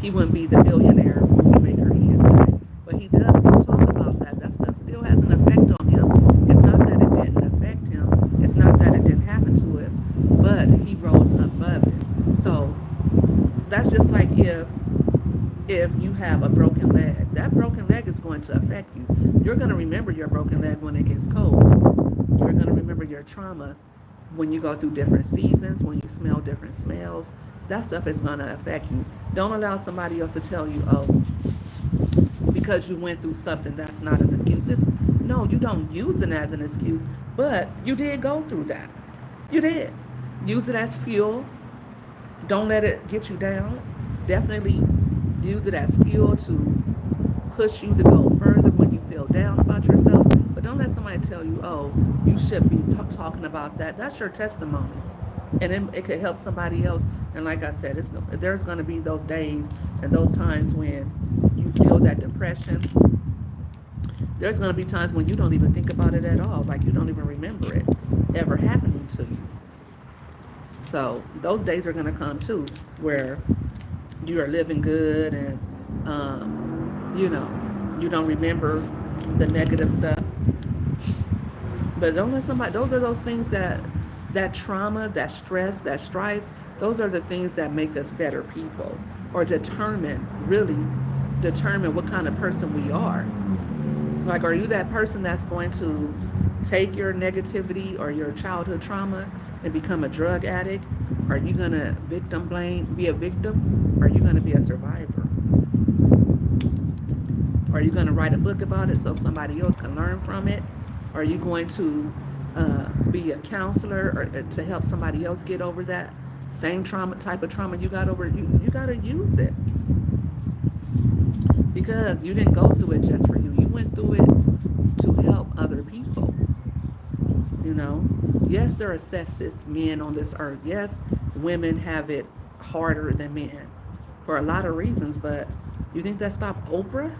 he wouldn't be the billionaire movie maker he is today. But he does still talk about that. That stuff still has an effect on him. It's not that it didn't affect him. It's not that it didn't happen to him. But he rose above it. So that's just like if you have a broken leg. That broken leg is going to affect you. You're going to remember your broken leg when it gets cold. You're going to remember your trauma when you go through different seasons, when you smell different smells. That stuff is going to affect you. Don't allow somebody else to tell you, oh, because you went through something, that's not an excuse. No, you don't use it as an excuse, but you did go through that. You did. Use it as fuel. Don't let it get you down. Definitely use it as fuel to push you to go further when you feel down about yourself. But don't let somebody tell you, oh, you should be talking about that. That's your testimony. And it could help somebody else. And like I said, there's going to be those days and those times when you feel that depression. There's going to be times when you don't even think about it at all. Like you don't even remember it ever happening to you. So those days are going to come too, where you are living good and, you don't remember the negative stuff. But don't let somebody, those are those things that trauma, that stress, that strife, those are the things that make us better people or really determine what kind of person we are. Like, are you that person that's going to take your negativity or your childhood trauma and become a drug addict? Are you going to be a victim? Or are you going to be a survivor? Are you going to write a book about it so somebody else can learn from it? Are you going to be a counselor or to help somebody else get over that same type of trauma you got over? You got to use it, because you didn't go through it just for you. You went through it to help other people. Yes, there are sexist men on this earth. Yes, women have it harder than men for a lot of reasons, but you think that stopped Oprah?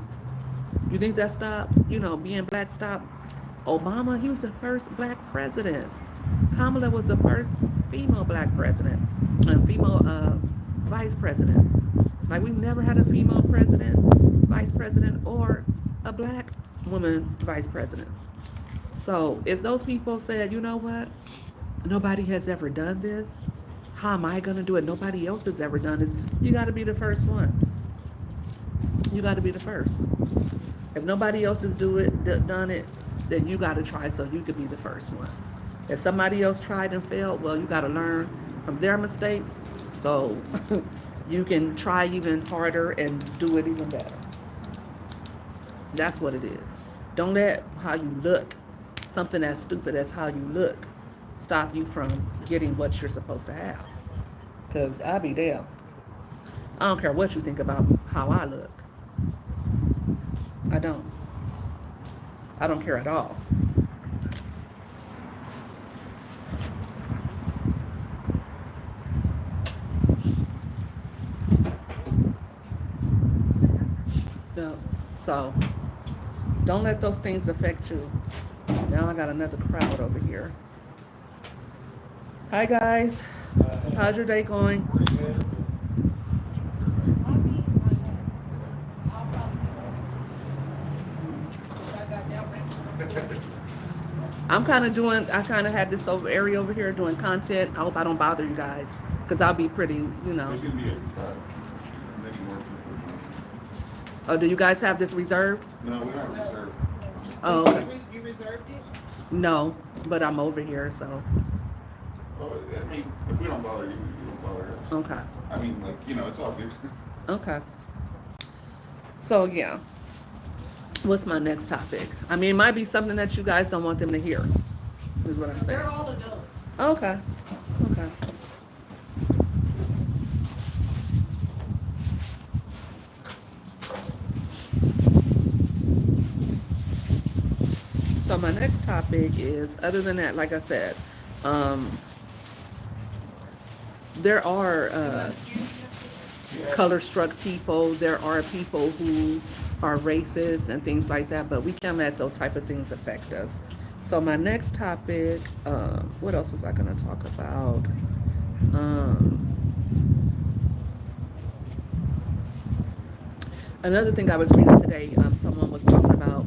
You think that stopped, being black stopped? Obama, he was the first black president. Kamala was the first female black president and female vice president. Like we've never had a female president, vice president, or a black woman vice president. So if those people said, you know what, nobody has ever done this, how am I going to do it? Nobody else has ever done this. You got to be the first one. You got to be the first. If nobody else has done it, then you got to try so you could be the first one. If somebody else tried and failed, well, you got to learn from their mistakes so you can try even harder and do it even better. That's what it is. Don't let how you look, something as stupid as how you look, stop you from getting what you're supposed to have. Because I'll be damned. I don't care what you think about how I look. I don't. I don't care at all. No. So, don't let those things affect you. Now I got another crowd over here. Hi guys. How's your day going? I kind of have this area over here doing content. I hope I don't bother you guys because I'll be pretty, There's gonna be many more people. Oh, do you guys have this reserved? No, we don't reserve. Oh, okay. You reserved it? No, but I'm over here, so. Oh, I mean, if we don't bother you, you don't bother us. Okay. I mean, like, it's all good. Okay. So, yeah. What's my next topic? I mean, it might be something that you guys don't want them to hear, is what I'm saying. They're all adults. Okay. Okay. So my next topic is, other than that, like I said, there are color-struck people. There are people who are racist and things like that, but we can't let those type of things affect us. So my next topic, what else was I going to talk about? Another thing I was reading today, someone was talking about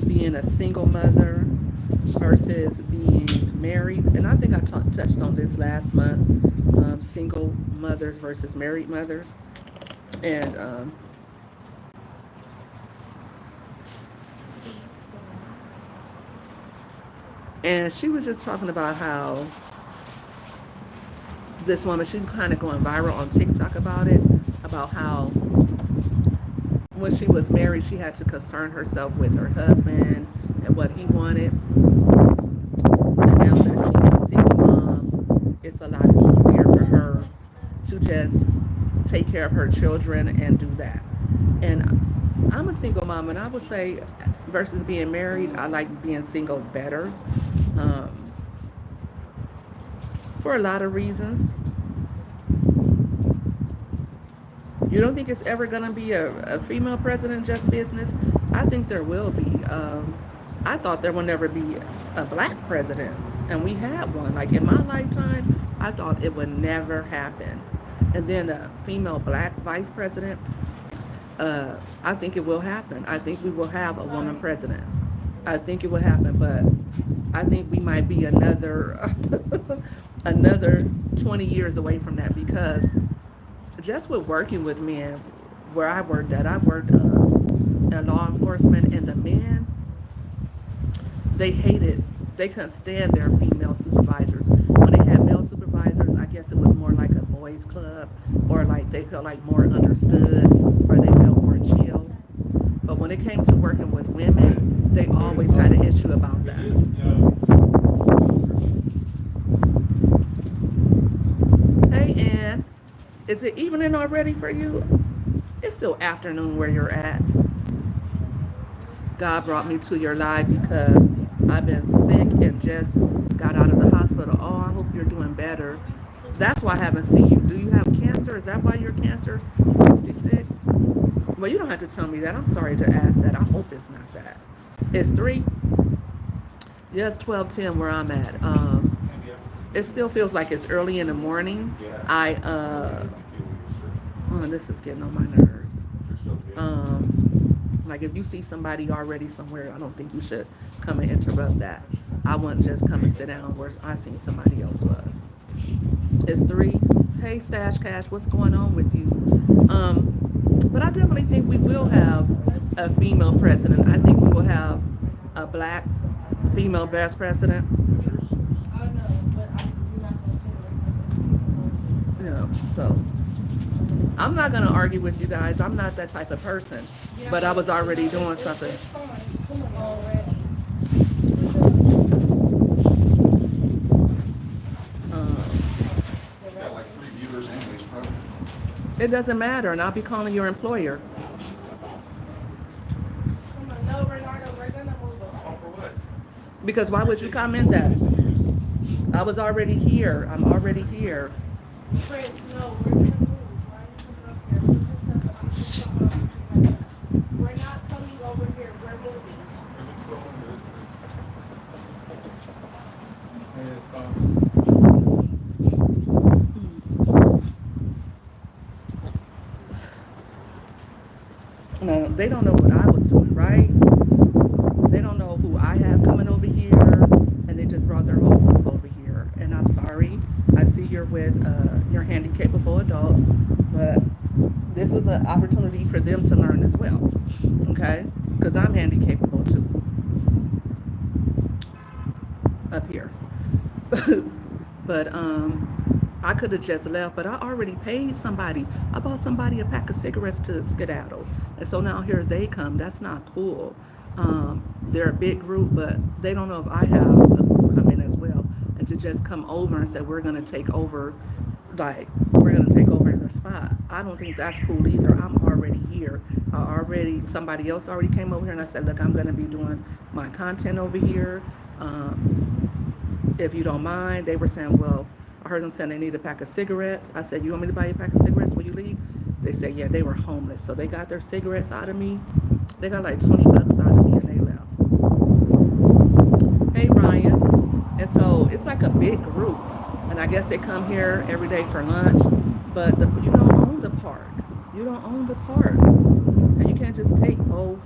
being a single mother versus being married. And I think I touched on this last month, single mothers versus married mothers. And she was just talking about how this woman, she's kind of going viral on TikTok about it, about how when she was married, she had to concern herself with her husband and what he wanted. And now that she's a single mom, it's a lot easier for her to just take care of her children and do that. And I'm a single mom, and I would say versus being married, I like being single better. For a lot of reasons. You don't think it's ever going to be a female president, just business? I think there will be. I thought there would never be a black president, and we had one. Like in my lifetime, I thought it would never happen. And then a female black vice president, I think it will happen. I think we will have a woman president. I think it will happen, but I think we might be another 20 years away from that, because just with working with men, where I worked in law enforcement, and the men, they couldn't stand their female supervisors. When they had male supervisors, I guess it was more like a boys club, or like they felt like more understood, or they felt more chilled. But when it came to working with women, they always had an issue about that. Hey, Ann, is it evening already for you? It's still afternoon where you're at. God brought me to your live because I've been sick and just got out of the hospital. Oh, I hope you're doing better. That's why I haven't seen you. Do you have cancer? Is that why you're cancer 66? Well, you don't have to tell me that. I'm sorry to ask that. I hope it's not that. It's 3. Yeah, it's 12:10 where I'm at. Maybe I, It still feels like it's early in the morning. yeah. I oh, this is getting on my nerves. You're so big. Like if you see somebody already somewhere, I don't think you should come and interrupt that. I wouldn't just come and sit down where I seen somebody else was. It's 3. Hey, Stash Cash, what's going on with you? But I definitely think we will have a female president. I think we will have a black female best president. Yeah, so I'm not gonna argue with you guys. I'm not that type of person. But I was already doing something. Got like 3 viewers anyways, probably. It doesn't matter, and I'll be calling your employer. No, Bernardo, we're gonna move Oh, on. for what? Because why would you comment that? I was already here. I'm already here. Prince, no, we're gonna move. Why are you coming up here? I'm just talking about you. We're not coming over here. We're moving. No, they don't know what I was doing, right? They don't know who I have coming over here, and they just brought their whole group over here. And I'm sorry. I see you're with your handicappable adults, but this was an opportunity for them to learn as well, okay? Because I'm handicappable too, up here. But I could have just left, but I already paid somebody. I bought somebody a pack of cigarettes to skedaddle. And so now here they come. That's not cool. They're a big group, but they don't know if I have a group come in as well. And to just come over and say, we're going to take over, like, we're going to take over the spot. I don't think that's cool either. I'm already here. Somebody else already came over here and I said, look, I'm going to be doing my content over here. If you don't mind. They were saying, well, I heard them saying they need a pack of cigarettes. I said, you want me to buy you a pack of cigarettes when you leave? They said, yeah, they were homeless. So they got their cigarettes out of me. They got like $20 out of me and they left. Hey, Ryan. And so it's like a big group. And I guess they come here every day for lunch. But you don't own the park. You don't own the park. And you can't just take both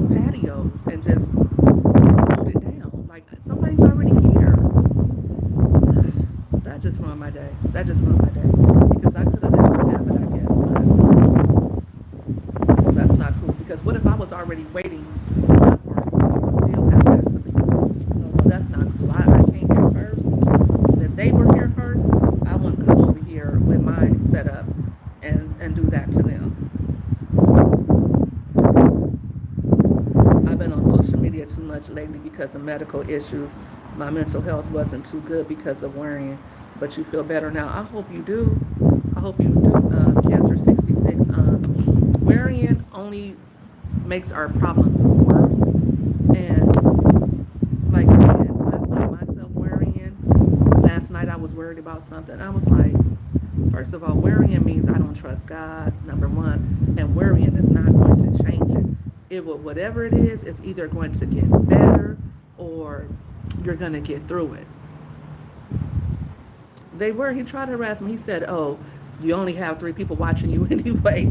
patios and just hold it down. Like somebody's already here. That just ruined my day. Because I could have let them have it, I guess, but that's not cool. Because what if I was already waiting for my party? You would still have that to leave. So that's not cool. I came here first. And if they were here first, I wouldn't come over here with my setup and do that to them. I've been on social media too much lately because of medical issues. My mental health wasn't too good because of worrying, but you feel better now. I hope you do. Cancer 66. Worrying only makes our problems worse. And like when I find myself worrying, last night I was worried about something. I was like, first of all, worrying means I don't trust God, number one, and worrying is not going to change it. Whatever it is, it's either going to get better or you're going to get through it. He tried to harass me. He said, oh, you only have 3 people watching you anyway.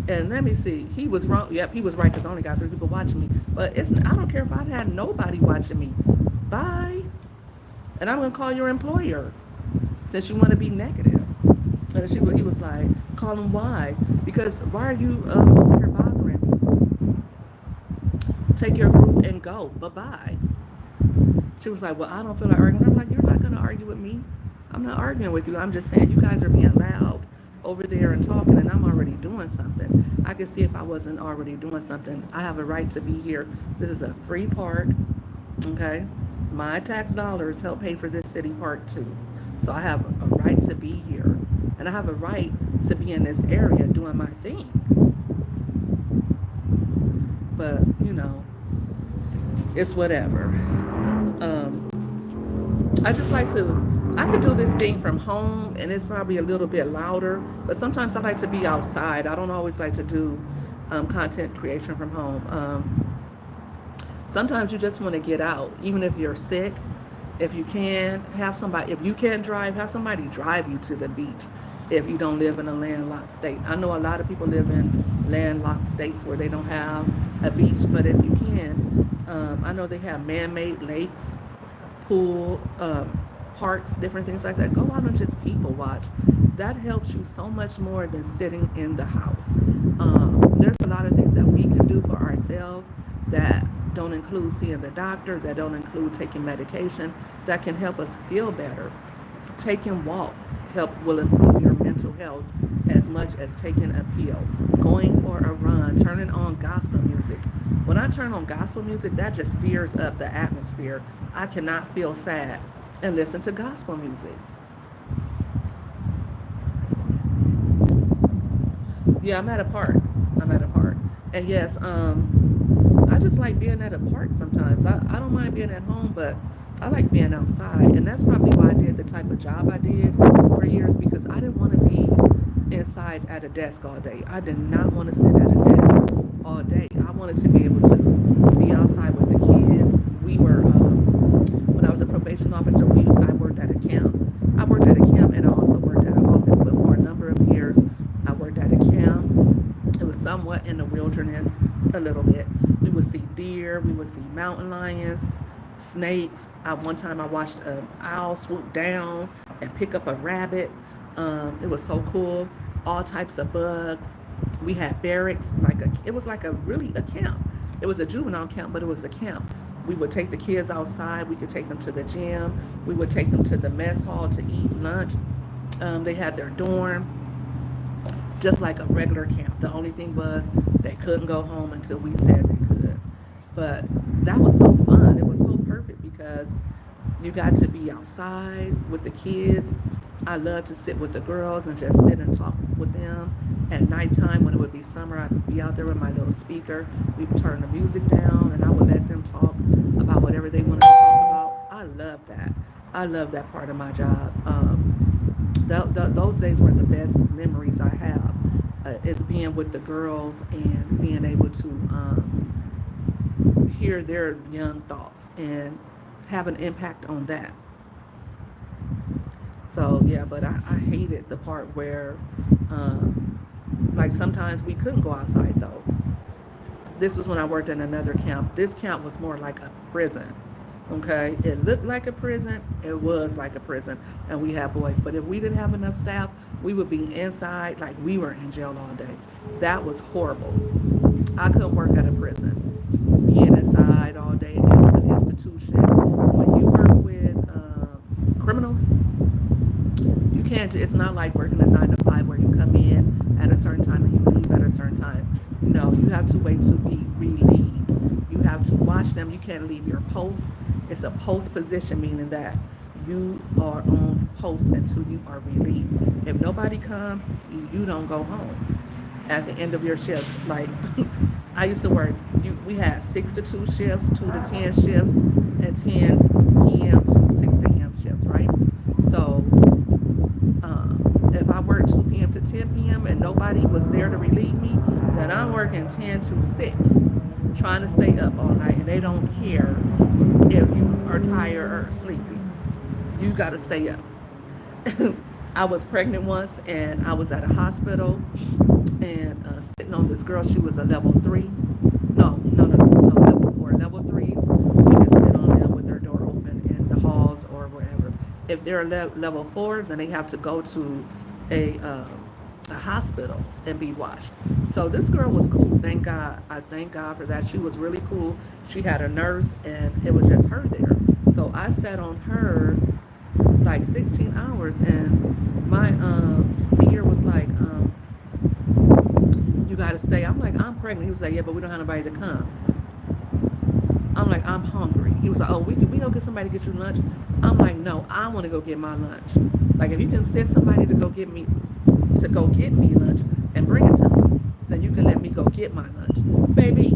And let me see. He was wrong. Yep, he was right because I only got 3 people watching me. But I don't care if I had nobody watching me. Bye. And I'm going to call your employer since you want to be negative. And he was like, call him why? Because why are you over here bothering me? Take your group and go. Bye-bye. She was like, well, I don't feel like arguing. I'm like, you're not going to argue with me. I'm not arguing with you. I'm just saying you guys are being loud over there and talking, and I'm already doing something. I can see if I wasn't already doing something. I have a right to be here. This is a free park, okay? My tax dollars help pay for this city park too. So I have a right to be here, and I have a right to be in this area doing my thing. But, it's whatever. I just like to I could do this thing from home and it's probably a little bit louder, but sometimes I like to be outside. I don't always like to do content creation from home. Sometimes you just want to get out, even if you're sick. If you can, have somebody, if you can't drive, have somebody drive you to the beach if you don't live in a landlocked state. I know a lot of people live in landlocked states where they don't have a beach, but if you can, I know they have man-made lakes, pool, parks, different things like that. Go out and just people watch. That helps you so much more than sitting in the house. There's a lot of things that we can do for ourselves that don't include seeing the doctor, that don't include taking medication, that can help us feel better. Taking walks will improve your mental health as much as taking a pill. Going for a run, turning on gospel music. When I turn on gospel music, that just steers up the atmosphere. I cannot feel sad and listen to gospel music. Yeah, I'm at a park. I'm at a park. And yes, I just like being at a park sometimes. I don't mind being at home, but I like being outside. And that's probably why I did the type of job I did for years, because I didn't want to be inside at a desk all day. I did not want to sit at a desk all day. I wanted to be able to be outside with the kids. When I was a probation officer, I worked at a camp. I worked at a camp and I also worked at an office, but for a number of years, I worked at a camp. It was somewhat in the wilderness, a little bit. We would see deer, we would see mountain lions, snakes. One time I watched an owl swoop down and pick up a rabbit. It was so cool. All types of bugs. We had barracks, it was like really a camp. It was a juvenile camp, but it was a camp. We would take the kids outside. We could take them to the gym. We would take them to the mess hall to eat lunch. They had their dorm, just like a regular camp. The only thing was they couldn't go home until we said they could. But that was so fun. It was so perfect because you got to be outside with the kids. I loved to sit with the girls and just sit and talk with them. At nighttime, when it would be summer, I'd be out there with my little speaker. We would turn the music down and I would let them talk about whatever they wanted to talk about. I love that. I love that part of my job. Those days were the best memories I have. It's being with the girls and being able to hear their young thoughts and have an impact on that. So yeah, but I hated the part where like sometimes we couldn't go outside though. This was when I worked in another camp. This camp was more like a prison. Okay, it looked like a prison. It was like a prison, and we had boys. But if we didn't have enough staff, we would be inside like we were in jail all day. That was horrible. I couldn't work at a prison, being inside all day in an institution. When you work with criminals, you can't. It's not like working a 9 to 5 where you come in at a certain time and you leave at a certain time. No, you have to wait to be relieved. You have to watch them. You can't leave your post. It's a post position, meaning that you are on post until you are relieved. If nobody comes, you don't go home at the end of your shift. Like I used to work, we had 6 to 2 shifts, 2 to 10 shifts, and 10 p.m. to 6 a.m. shifts, right? So if I worked 2 p.m. to 10 p.m. and nobody was there to relieve me, then I'm working 10 to 6, trying to stay up all night, and they don't care if you are tired or sleepy. You got to stay up. I was pregnant once, and I was at a hospital, and sitting on this girl. She was a level 3. No, level 4. Level 3s, we could sit on them with their door open in the halls or wherever. If they're level 4, then they have to go to a hospital and be watched. So this girl was cool. Thank God. I thank God for that. She was really cool. She had a nurse, and it was just her there. So I sat on her like 16 hours, and my senior was like, you got to stay. I'm like, I'm pregnant. He was like, yeah, but we don't have nobody to come. I'm like, I'm hungry. He was like, oh, we go get somebody to get you lunch. I'm like, no, I want to go get my lunch. Like, if you can send somebody to go get me lunch and bring it to me, then you can let me go get my lunch. Baby,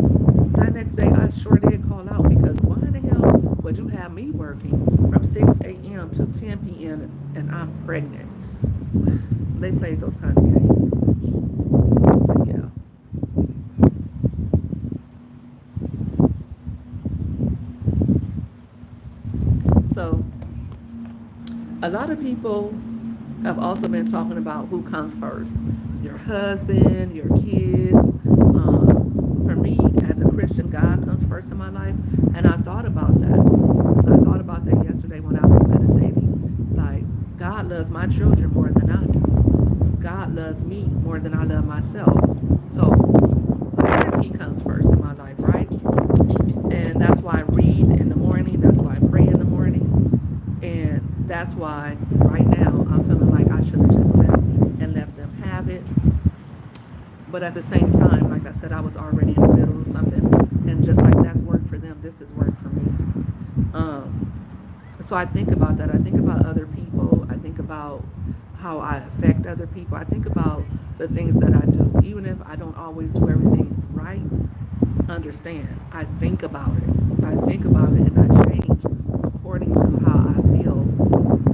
that next day I sure did call out, because why in the hell would But you have me working from 6 a.m. to 10 p.m. and I'm pregnant. They played those kind of games. But yeah. So a lot of people have also been talking about who comes first, your husband, your kids. For me, as a Christian, God comes first in my life, and I thought about that. I thought about that yesterday when I was meditating. Like, God loves my children more than I do. God loves me more than I love myself. So, of course, He comes first in my life, right? And that's why I read in the morning. That's why I pray in the morning. And that's why right now I'm feeling like I should have just left and left them have it. But at the same time, like I said, I was already in the middle of something. And just like that's work for them, this is work for me. So I think about that. I think about other people. I think about how I affect other people. I think about the things that I do. Even if I don't always do everything right, understand. I think about it. I think about it and I change according to how I feel.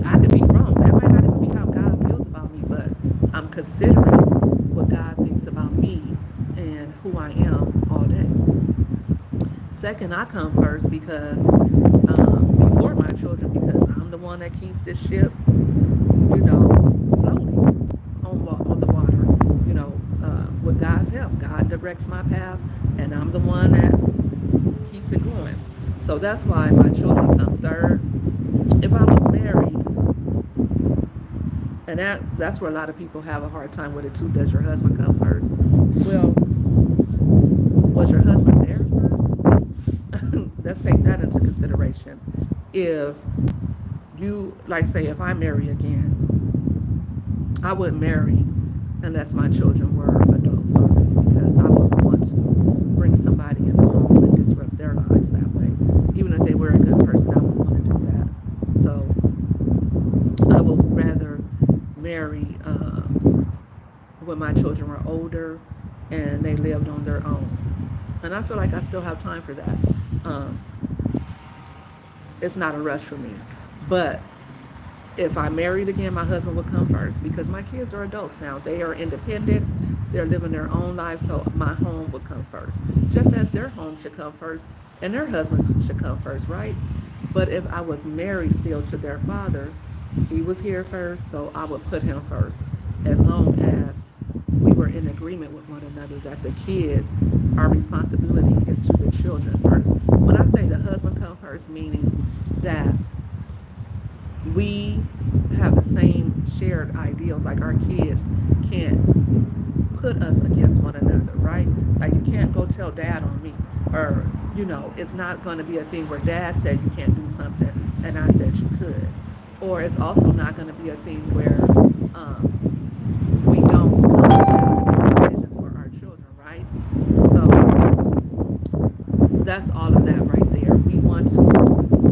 I could be wrong. That might not even be how God feels about me, but I'm considering what God thinks about me and who I am all day. Second, I come first because before my children, because I'm the one that keeps this ship, floating on the water. With God's help, God directs my path, and I'm the one that keeps it going. So that's why my children come third. If I was married, and that's where a lot of people have a hard time with it too. Does your husband come first? Well, was your husband there first? Let's take that into consideration. If you, like, say, if I marry again, I wouldn't marry unless my children were adults already, because I wouldn't want to bring somebody in the home and disrupt their lives that way. Even if they were a good person, I wouldn't want to do that. So I would rather marry when my children were older and they lived on their own. And I feel like I still have time for that. It's not a rush for me. But if I married again, my husband would come first because my kids are adults now. They are independent. They're living their own life. So my home would come first. Just as their home should come first and their husbands should come first, right? But if I was married still to their father, he was here first, so I would put him first. As long as we were in agreement with one another that the kids, our responsibility is to the children first. When I say the husband come first, meaning that we have the same shared ideals, like our kids can't put us against one another, right? Like you can't go tell dad on me, or it's not going to be a thing where dad said you can't do something and I said you could. Or it's also not going to be a thing where we don't come together and make decisions for our children, right? So that's all of that right there. We want to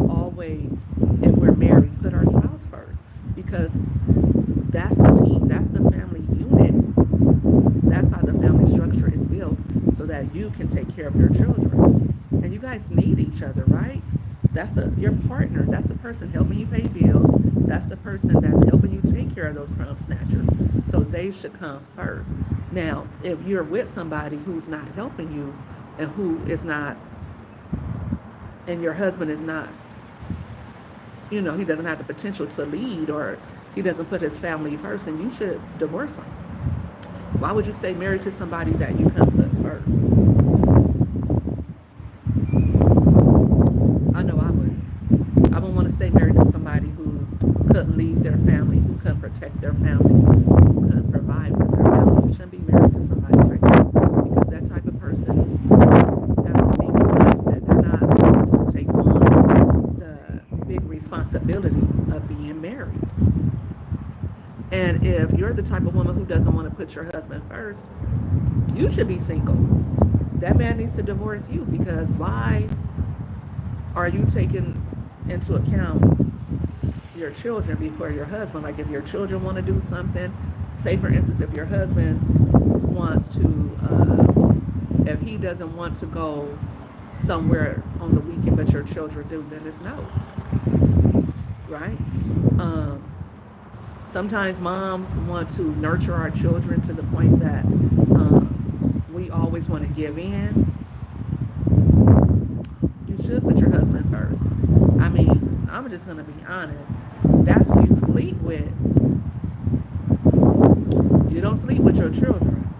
always, if we're married, put our spouse first, because that's the team, that's the family unit. That's how the family structure is built, so that you can take care of your children. And you guys need each other, right? That's your partner. That's the person helping you pay bills. That's the person that's helping you take care of those crumb snatchers. So they should come first. Now, if you're with somebody who's not helping you and who is not, and your husband is not, he doesn't have the potential to lead, or he doesn't put his family first, then you should divorce him. Why would you stay married to somebody that you couldn't put first? I know I would. I wouldn't want to stay married to somebody who couldn't lead their family, who couldn't protect their family, who couldn't provide for their family. You shouldn't be married to somebody like that, because that type of person has a single mindset. They're not willing to take on the big responsibility of being married. And if you're the type of woman who doesn't want to put your husband first, you should be single. That man needs to divorce you, because why are you taking into account your children before your husband? Like if your children want to do something, say for instance, if your husband wants to, if he doesn't want to go somewhere on the weekend, but your children do, then it's no, right? Um, Sometimes moms want to nurture our children to the point that we always want to give in. You should put your husband first. I mean, I'm just going to be honest. That's who you sleep with. You don't sleep with your children.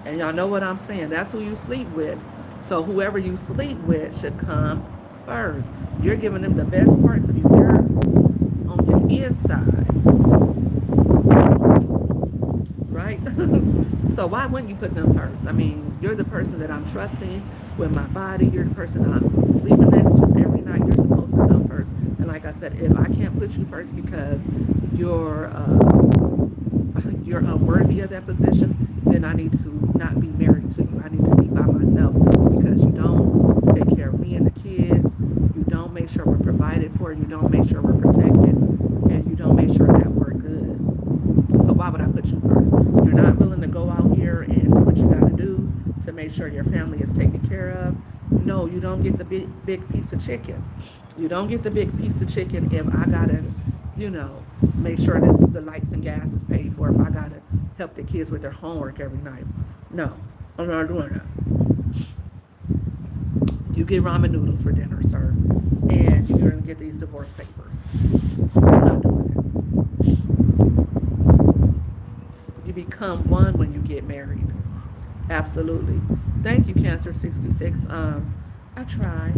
And y'all know what I'm saying. That's who you sleep with. So whoever you sleep with should come first. You're giving them the best parts of you. They're on your insides, right? So why wouldn't you put them first? I mean, you're the person that I'm trusting with my body. You're the person I'm sleeping next to every night. You're supposed to come first. And like I said, if I can't put you first because you're you're unworthy of that position, then I need to not be married to you. I need to be by myself because you don't take care of me and the kids. You don't make sure we're provided for. You don't make sure we're protected. And you don't make sure that we're good. So why would I put you first? You're not willing to go out here and do what you got to do to make sure your family is taken care of. No, you don't get the big piece of chicken. You don't get the big piece of chicken if I gotta, make sure the lights and gas is paid for. If I gotta help the kids with their homework every night. No, I'm not doing that. You get ramen noodles for dinner, sir, and you're gonna get these divorce papers. I'm not doing it. You become one when you get married. Absolutely. Thank you, Cancer 66. I try.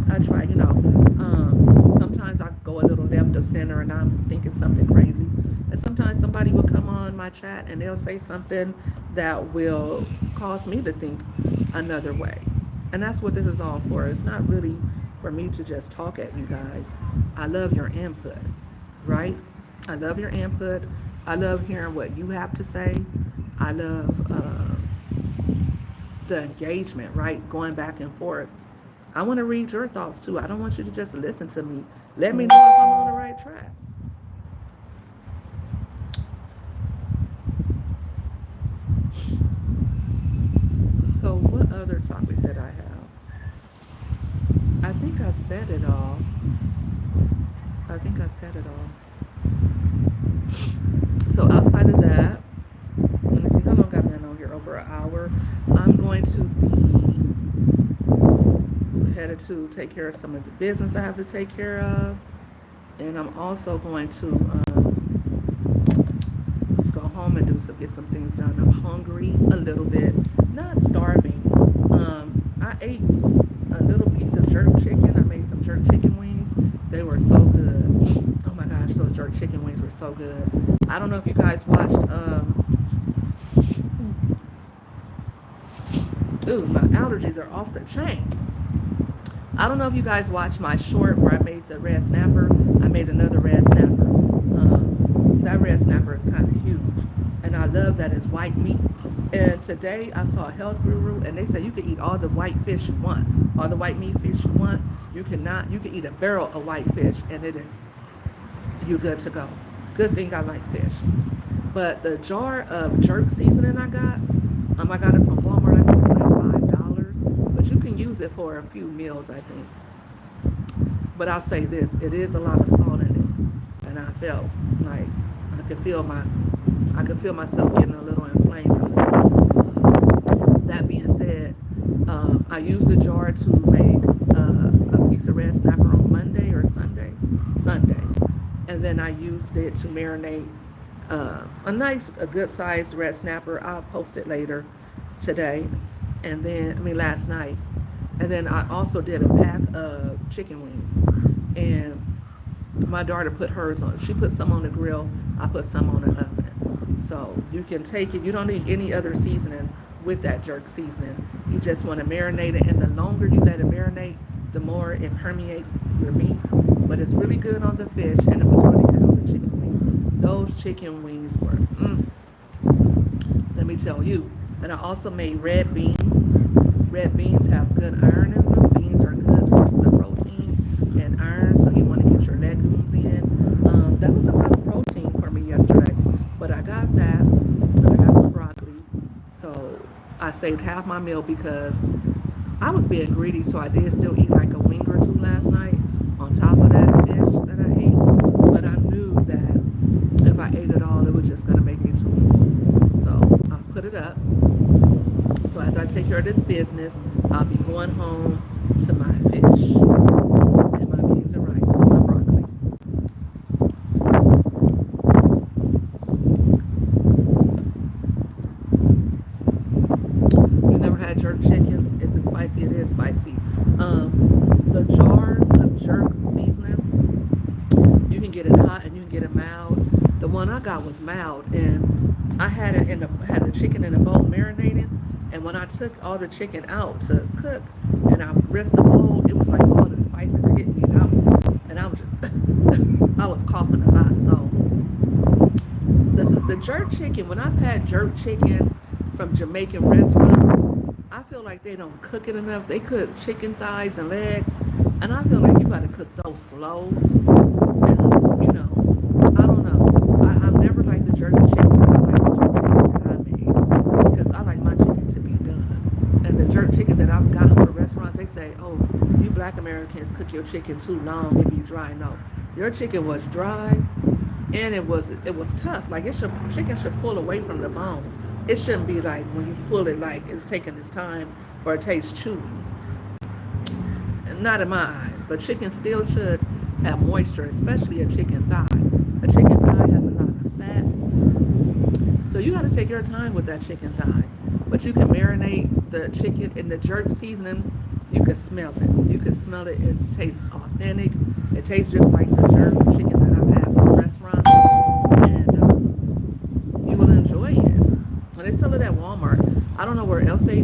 Sometimes I go a little left of center and I'm thinking something crazy. And sometimes somebody will come on my chat and they'll say something that will cause me to think another way. And that's what this is all for. It's not really for me to just talk at you guys. I love your input, right? I love your input. I love hearing what you have to say. I love the engagement, right? Going back and forth. I want to read your thoughts too. I don't want you to just listen to me. Let me know if I'm on the right track. So what other topic did I have? I think I said it all. So outside of that, let me see how long I've been on here. Over an hour. I'm going to be headed to take care of some of the business I have to take care of, and I'm also going to go home and get some things done. I'm hungry a little bit, not starving. I ate a little piece of jerk chicken. I made some jerk chicken wings. They were so good. Oh my gosh, those jerk chicken wings were so good. I don't know if you guys watched. Ooh, my allergies are off the chain. I don't know if you guys watched my short where I made the red snapper. I made another red snapper. That red snapper is kind of huge. And I love that it's white meat. And today I saw a health guru and they said you can eat all the white fish you want. All the white meat fish you want. You can eat a barrel of white fish and you're good to go. Good thing I like fish. But the jar of jerk seasoning I got it from Walmart. I think it's like $5. But you can use it for a few meals, I think. But I'll say this, it is a lot of salt in it. And I felt like I could feel myself getting a little inflamed from the salt. That being said, I used the jar to make a piece of red snapper on Monday or Sunday. And then I used it to marinate a good sized red snapper. I'll post it later today. Last night. And then I also did a pack of chicken wings. And my daughter put hers on. She put some on the grill. I put some on the oven. So you can take it. You don't need any other seasoning with that jerk seasoning. You just want to marinate it. And the longer you let it marinate, the more it permeates your meat. But it's really good on the fish. And it was really good on the chicken wings. Those chicken wings were, let me tell you. And I also made red beans. Red beans have good iron in them. Beans are good sources of protein and iron, so you want to get your legumes in. That was a lot of protein for me yesterday. But I got that, and I got some broccoli. So I saved half my meal because I was being greedy, so I did still eat like a wing or two last night on top of that fish that I ate. But I knew that if I ate it all, it was just gonna make me too full. So I put it up. So after I take care of this business, I'll be going home to my fish and my beans and rice and my broccoli. You never had jerk chicken? Is it spicy? It is spicy. The jars of jerk seasoning, you can get it hot and you can get it mild. The one I got was mild, and I had it in had the chicken in a bowl marinating. And when I took all the chicken out to cook, and I rinsed the bowl, it was like all the spices hit me, and I was just I was coughing a lot. So the jerk chicken, when I've had jerk chicken from Jamaican restaurants, I feel like they don't cook it enough. They cook chicken thighs and legs, and I feel like you got to cook those slow. And I don't know. I've never liked the jerk chicken, but I like the jerk chicken that I made because I like my chicken to be done. And the jerk chicken that I've gotten for restaurants, they say, "Oh, you Black Americans cook your chicken too long; it be dry." No, your chicken was dry, and it was tough. Like chicken should pull away from the bone. It shouldn't be like when you pull it like it's taking its time or it tastes chewy. Not in my eyes, but chicken still should have moisture, especially a chicken thigh. A chicken thigh has a lot of fat, so you got to take your time with that chicken thigh. But you can marinate the chicken in the jerk seasoning. You can smell it. You can smell it. It tastes authentic. It tastes just like the jerk chicken that I've had from restaurants, and you will enjoy it. They sell it at Walmart. I don't know where else they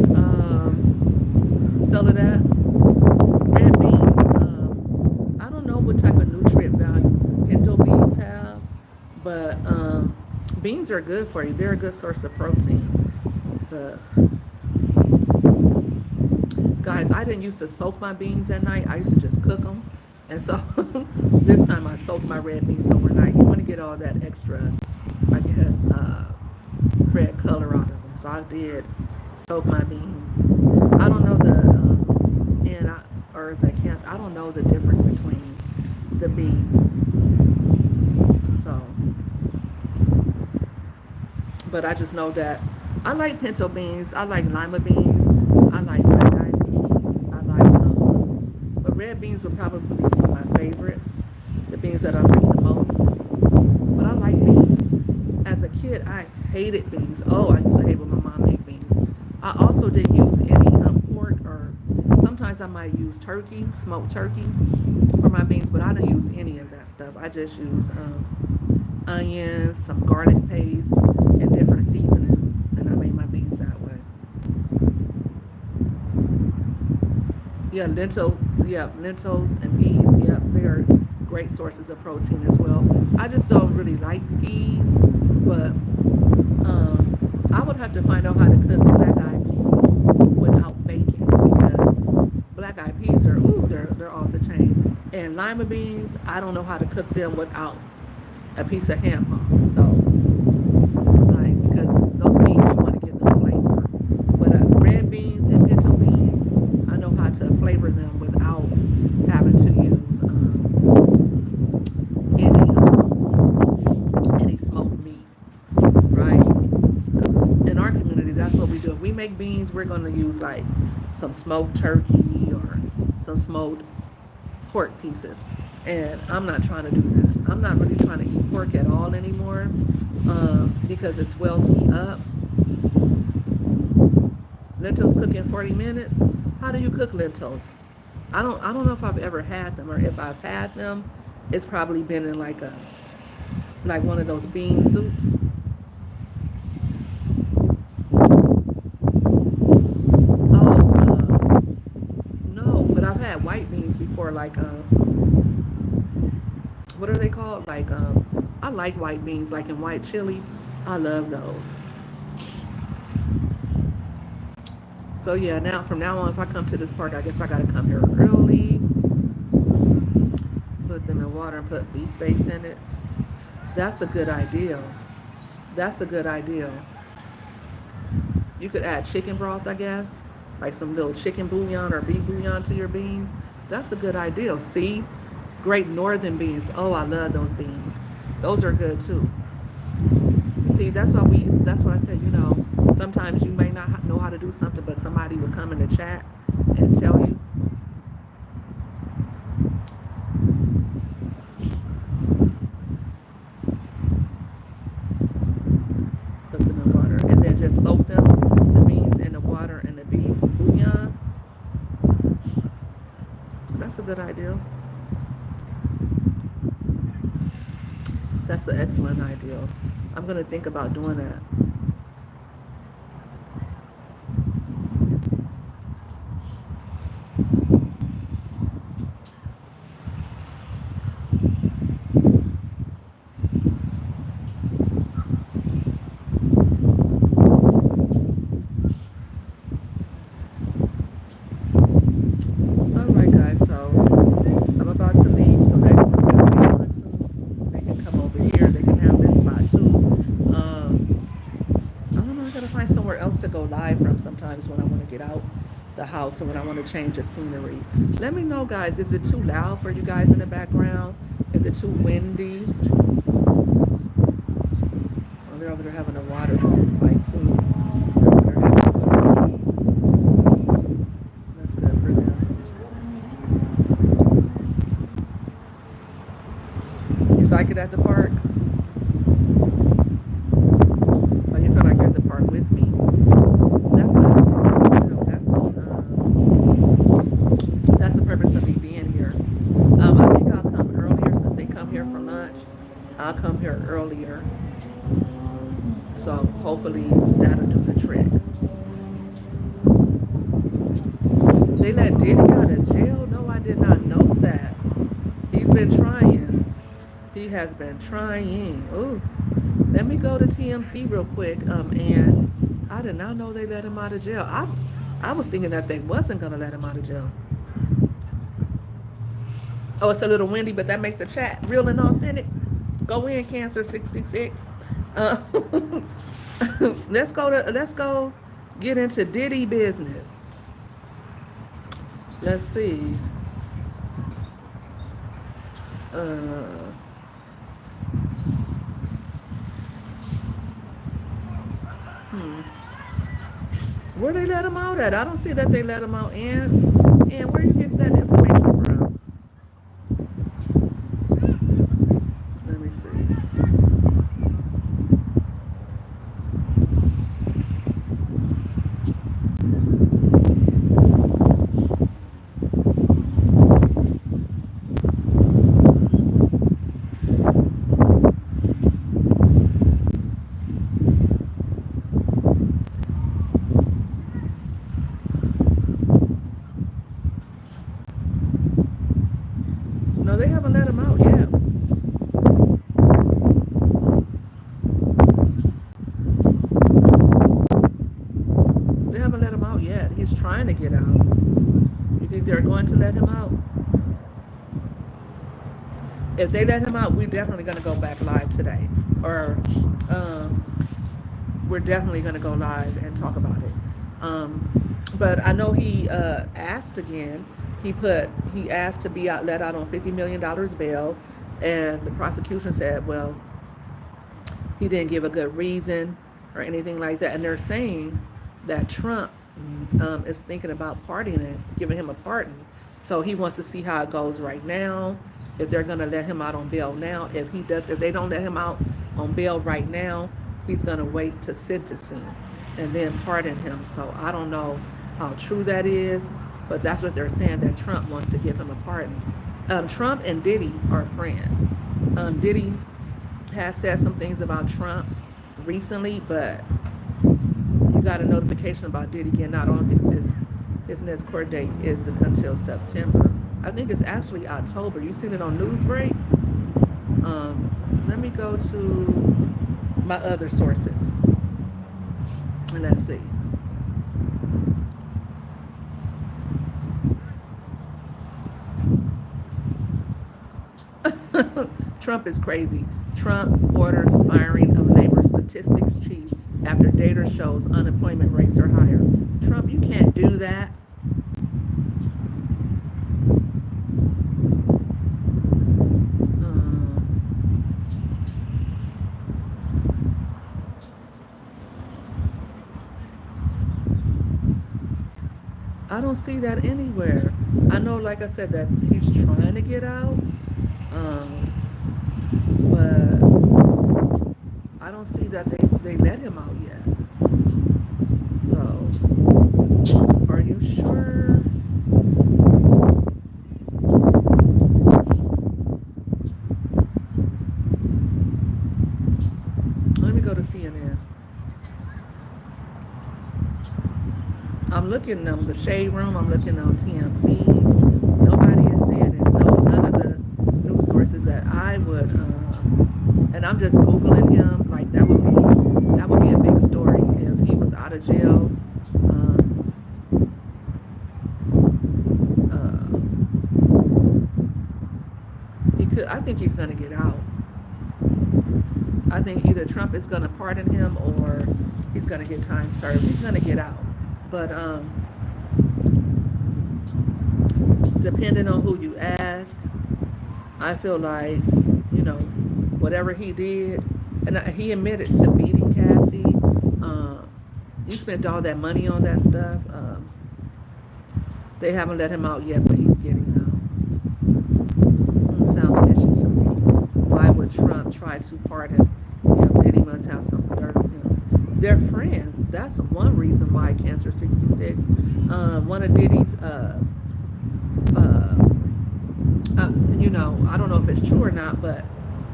sell it at. Red beans. I don't know what type of nutrient value pinto beans have, but beans are good for you. They're a good source of protein. But guys, I didn't used to soak my beans at night. I used to just cook them, and so this time I soaked my red beans overnight. You want to get all that extra, I guess, red color out of them. So I did soak my beans. I don't know I don't know the difference between the beans. So, but I just know that I like pinto beans. I like lima beans. I like black eyed peas. I like but red beans would probably be my favorite. The beans that I like the most. But I like beans. As a kid, I hated beans. Oh, I used to hate when my mom made beans. I also didn't use any pork, or sometimes I might use turkey, smoked turkey for my beans, but I didn't use any of that stuff. I just used onions, some garlic paste, and different seasonings, and I made my beans that way. Yeah, lentils and peas. Yeah, they are great sources of protein as well. I just don't really like peas, but I would have to find out how to cook black eyed peas without bacon, because black eyed peas are they're off the chain. And lima beans, I don't know how to cook them without a piece of ham hock. So like, because those beans you want to get the flavor. But red beans and pinto beans, I know how to flavor them without having to use any smoked meat, right? Because in our community, that's what we do. If we make beans, we're going to use like some smoked turkey or some smoked pork pieces. And I'm not trying to do that. I'm not really trying to eat pork at all anymore, because it swells me up. Lentils cook in 40 minutes. How do you cook lentils? I don't know if I've ever had them, or if I've had them, it's probably been in like one of those bean soups. Oh, no, but I've had white beans before, like what are they called? Like I like white beans, like in white chili. I love those. So yeah, now from now on, if I come to this park, I guess I gotta come here early. Put them in water and put beef base in it. That's a good idea. That's a good idea. You could add chicken broth, I guess, like some little chicken bouillon or beef bouillon to your beans. That's a good idea. See, Great Northern beans. Oh, I love those beans. Those are good too. See, that's why I said, sometimes you may not know how to do something, but somebody will come in the chat and tell you. Put them in water and then just soak them, the beans in the water and the beef bouillon. That's a good idea. That's an excellent idea. I'm gonna think about doing that. All right, guys. So I'm about to leave so that if they want to, they can come over here. They can have this spot too. Um, I don't know. I gotta find somewhere else to go live from sometimes when I want to get out the house or when I want to change the scenery. Let me know, guys. Is it too loud for you guys in the background? Is it too windy? Oh, they're over there having a water fight too. They're having fun. That's good for them. You like it at the park? Oh, you feel like you're at the park with me? That's the purpose of me being here. I think I'll come earlier since they come here for lunch. I'll come here earlier, so hopefully that'll do the trick. They let Diddy out of jail? No, I did not know that. He's been trying. He has been trying. Ooh. Let me go to TMC real quick. And I did not know they let him out of jail. I was thinking that they wasn't gonna let him out of jail. Oh, it's a little windy, but that makes the chat real and authentic. Go in, Cancer 66. Uh, let's go get into Diddy business. Let's see. Uh, where they let him out at? I don't see that they let him out. And where you get that information from? Let me see. No, they haven't let him out yet. They haven't let him out yet. He's trying to get out. You think they're going to let him out? If they let him out, we're definitely going to go back live today. Or um, we're definitely going to go live and talk about it. But I know he asked again. He asked to be let out on $50 million bail, and the prosecution said, well, he didn't give a good reason or anything like that. And they're saying that Trump is thinking about pardoning it, giving him a pardon. So he wants to see how it goes right now. If they're going to let him out on bail now, if they don't let him out on bail right now, he's going to wait to sentencing and then pardon him. So I don't know how true that is, but that's what they're saying, that Trump wants to give him a pardon. Trump and Diddy are friends. Diddy has said some things about Trump recently, but you got a notification about Diddy getting out. I don't think his next court date is until September. I think it's actually October. You seen it on Newsbreak? Let me go to my other sources and let's see. Trump is crazy. Trump orders firing of labor statistics chief after data shows unemployment rates are higher. Trump, you can't do that. Uh, I don't see that anywhere. I know, like I said, that he's trying to get out, um, but I don't see that they let him out yet. So, are you sure? Let me go to CNN. I'm looking on the Shade Room. I'm looking on TMC. Nobody is saying this. No, none of the news sources that I would. And I'm just googling him. Like that would be a big story if he was out of jail. Um, uh, he could. I think he's gonna get out. I think either Trump is gonna pardon him or he's gonna get time served. He's gonna get out. But depending on who you ask, I feel like, whatever he did, and he admitted to beating Cassie. He spent all that money on that stuff. They haven't let him out yet, but he's getting out. Sounds fishy to me. Why would Trump try to pardon him? Then he must have some dirt on him. They're friends. That's one reason why Cancer 66. One of Diddy's uh, I don't know if it's true or not, but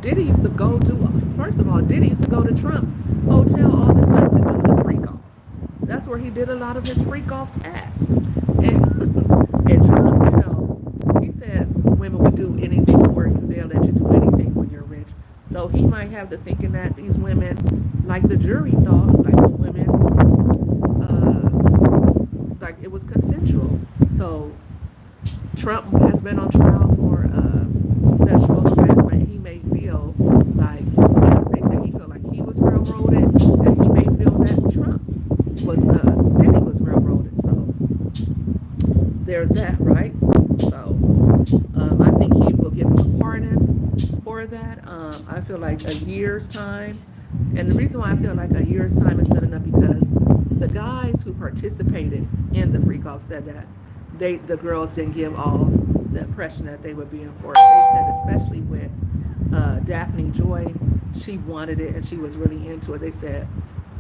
Diddy used to go to, first of all, Diddy used to go to Trump Hotel all the time to do the freak offs. That's where he did a lot of his freak offs at. And Trump, he said women would do anything for you. They'll let you do anything when you're rich. So he might have the thinking that these women, like the jury thought, like the women, like it was consensual. So Trump has been on trial for sexual harassment. He may feel like, they say he felt like he was railroaded, and he may feel that Trump was, Diddy was railroaded. So there's that, right? So I think he will give him a pardon for that. I feel like a year's time. And the reason why I feel like a year's time is good enough because the guys who participated in the freak off said that the girls didn't give off the impression that they were being forced. They said, especially with Daphne Joy, she wanted it and she was really into it. They said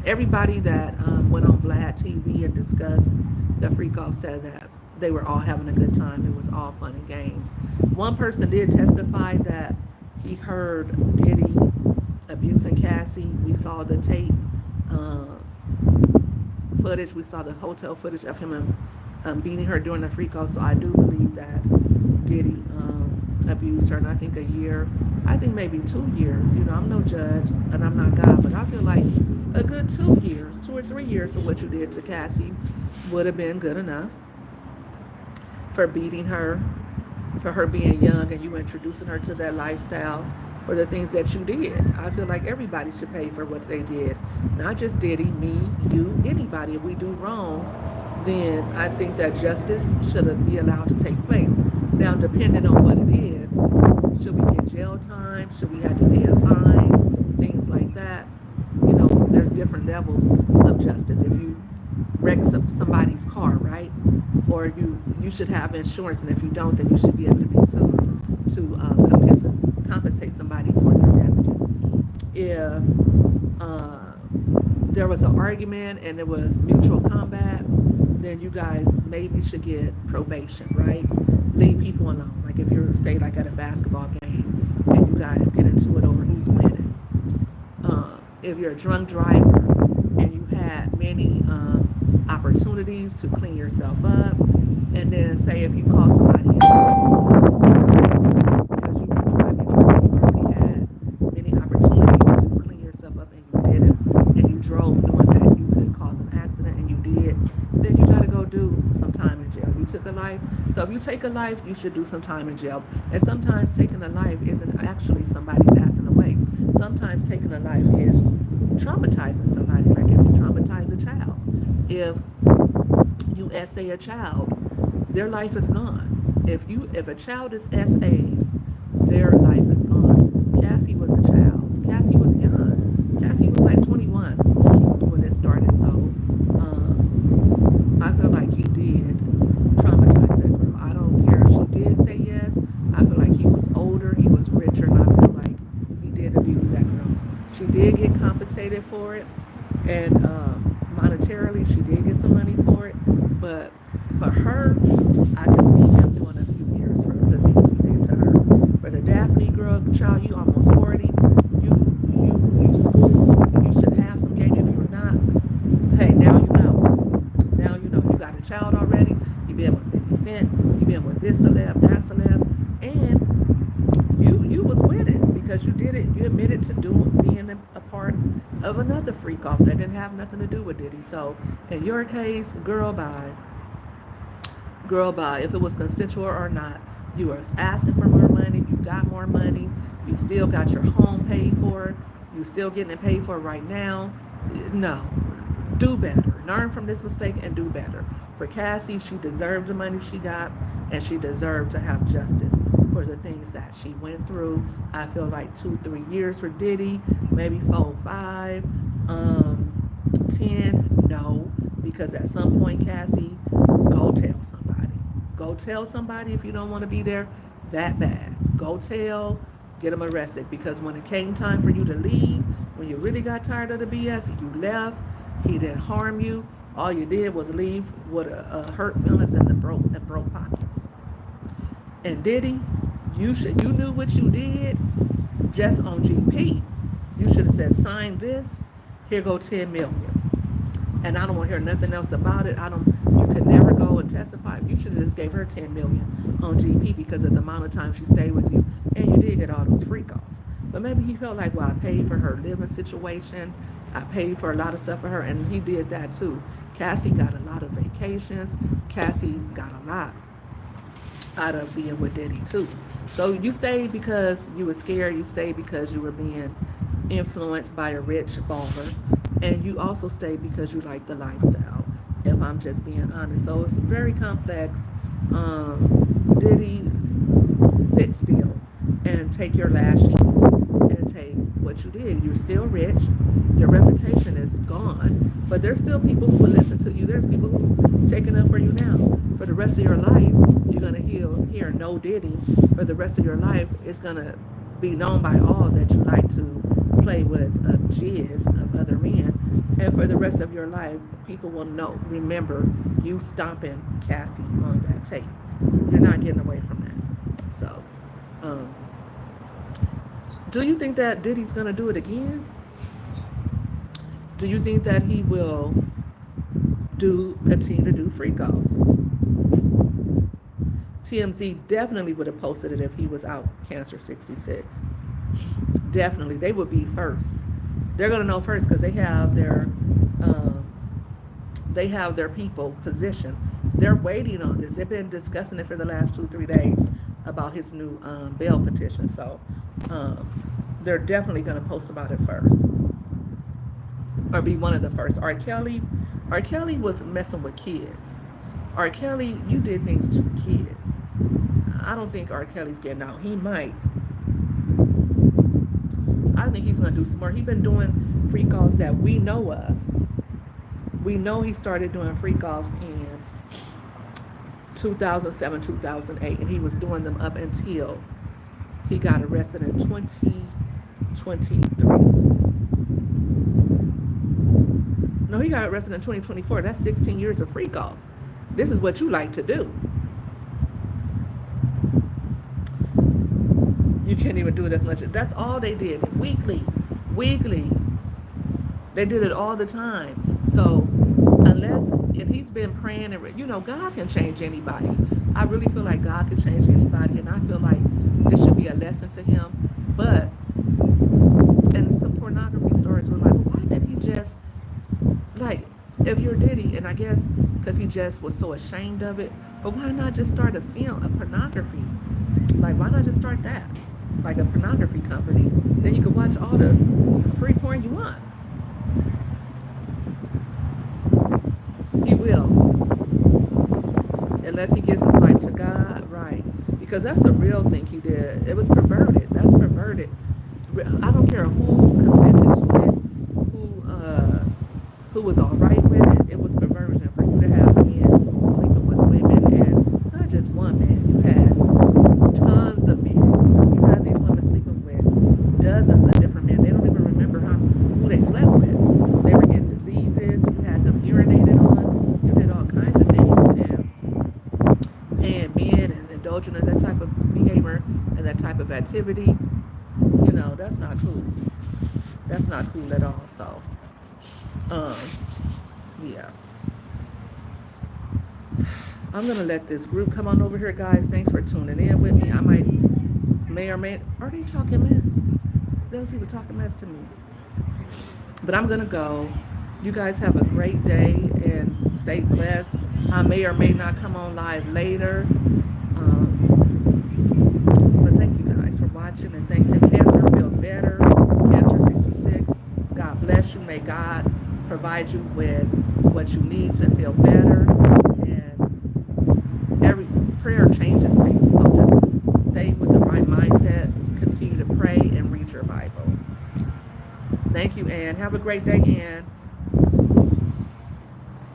everybody that went on Vlad TV and discussed the freak off said that they were all having a good time. It was all fun and games. One person did testify that he heard Diddy abusing Cassie. We saw the tape footage. We saw the hotel footage of him beating her during the freak off. So I do believe that Diddy abused her, and I think a year, I think maybe 2 years. I'm no judge and I'm not God, but I feel like a good 2 years, 2 or 3 years of what you did to Cassie would have been good enough for beating her, for her being young and you introducing her to that lifestyle, for the things that you did. I feel like everybody should pay for what they did. Not just Diddy, me, you, anybody. If we do wrong, then I think that justice should be allowed to take place. Now, depending on what it is, should we get jail time? Should we have to pay a fine? Things like that. There's different levels of justice. If you wreck somebody's car, right? Or you should have insurance, and if you don't, then you should be able to be sued to compensate somebody for their damages. If there was an argument and it was mutual combat, then you guys maybe should get probation, right? Leave people alone. Like if you're, say, like at a basketball game and you guys get into it over who's winning. If you're a drunk driver and you had many opportunities to clean yourself up, and then say if you call somebody else because you were driving drunk, you already had many opportunities to clean yourself up and you didn't, and you drove knowing that you could cause an accident and you did, then you got to go do some time in jail. You took a life. So if you take a life, you should do some time in jail. And sometimes taking a life isn't actually somebody passing away. Sometimes taking a life is traumatizing somebody. Like like if you traumatize a child, if you essay a child, their life is gone. If a child is essayed, their life is gone. Cassie was a child. Cassie was young. Cassie was like 21 when it started. So I feel like he did traumatize that girl. I don't care if she did say yes. I feel like he was older, he was richer, and I feel like he did abuse that girl. She did get compensated for it, and monetarily, she did get some money for it. But for her, I could see him doing a few years for the things he did to her. For the Daphne girl, child, you almost 40. You school, and you should have some game. If you're not, hey, now you know. Now you know. You got a child already. You been with 50 Cent. You been with this celeb, that celeb, and you was with it because you did it. You admitted to being a part of another freak off that didn't have nothing to do with Diddy. So in your case, girl, bye. Girl, bye. If it was consensual or not, you were asking for more money. You got more money. You still got your home paid for. You still getting it paid for right now. No, do better. Learn from this mistake and do better. For Cassie, she deserved the money she got, and she deserved to have justice for the things that she went through. I feel like 2-3 years for Diddy, maybe 4, 5, 10. No, because at some point, Cassie, go tell somebody. Go tell somebody if you don't want to be there that bad. Go tell, get them arrested. Because when it came time for you to leave, when you really got tired of the BS, you left. He didn't harm you. All you did was leave with a hurt feelings and broke pockets. And Diddy, you knew what you did just on GP. You should have said, sign this, here go 10 million. And I don't want to hear nothing else about it. You could never go and testify. You should have just gave her 10 million on GP because of the amount of time she stayed with you. And you did get all those freak offs. But maybe he felt like, well, I paid for her living situation. I paid for a lot of stuff for her, and he did that too. Cassie got a lot of vacations. Cassie got a lot out of being with Diddy too. So you stayed because you were scared. You stayed because you were being influenced by a rich baller. And you also stayed because you like the lifestyle, if I'm just being honest. So it's very complex. Diddy, sit still and take your lashings and take what you did. You're still rich. Your reputation is gone. But there's still people who will listen to you. There's people who's taking up for you now. For the rest of your life, you're going to hear no Diddy. For the rest of your life, it's going to be known by all that you like to play with jizz of other men. And for the rest of your life, people will remember you stomping Cassie on that tape. You're not getting away from that. So, do you think that Diddy's going to do it again? Do you think that he will continue to do freak offs? TMZ definitely would have posted it if he was out Cancer 66. Definitely. They would be first. They're going to know first because they have their people positioned. They're waiting on this. They've been discussing it for the last 2-3 days about his new bail petition. So they're definitely going to post about it first, or be one of the first. R. Kelly was messing with kids. R. Kelly, you did things to kids. I don't think R. Kelly's getting out. He might. I think he's going to do some more. He's been doing freak offs that we know of. We know he started doing freak offs in 2007, 2008, and he was doing them up until he got arrested in 2023. No, he got arrested in 2024. That's 16 years of freak offs. This is what you like to do. You can't even do it as much. That's all they did. Weekly. They did it all the time. So and he's been praying, and God can change anybody. I really feel like God can change anybody, and I feel like this should be a lesson to him. But, and some pornography stories were like, why did he just, if you're Diddy, and I guess because he just was so ashamed of it, but why not just start a pornography? Why not just start that? Like a pornography company. Then you can watch all the free porn you want. because that's the real thing he did. It was perverted. That's perverted. I don't care who consented to it, who was all right with it. It was perversion for you to have men sleeping with women, and not just one man. You had tons of men. You had these women sleeping with dozens of different men. They don't even remember who they slept with. They were getting diseases. You had them urinated on. You did all kinds of things, and paying men and indulging in that type of behavior and that type of activity. You know, that's not cool. That's not cool at all. So, yeah. I'm gonna let this group come on over here, guys. Thanks for tuning in with me. I may or may, are they talking mess? Those people talking mess to me. But I'm gonna go. You guys have a great day and stay blessed. I may or may not come on live later. But thank you guys for watching, and thank you. Cancer, feel better. Cancer 66. God bless you. May God provide you with what you need to feel better. And every prayer changes things. So just stay with the right mindset. Continue to pray and read your Bible. Thank you, Ann. Have a great day, Ann.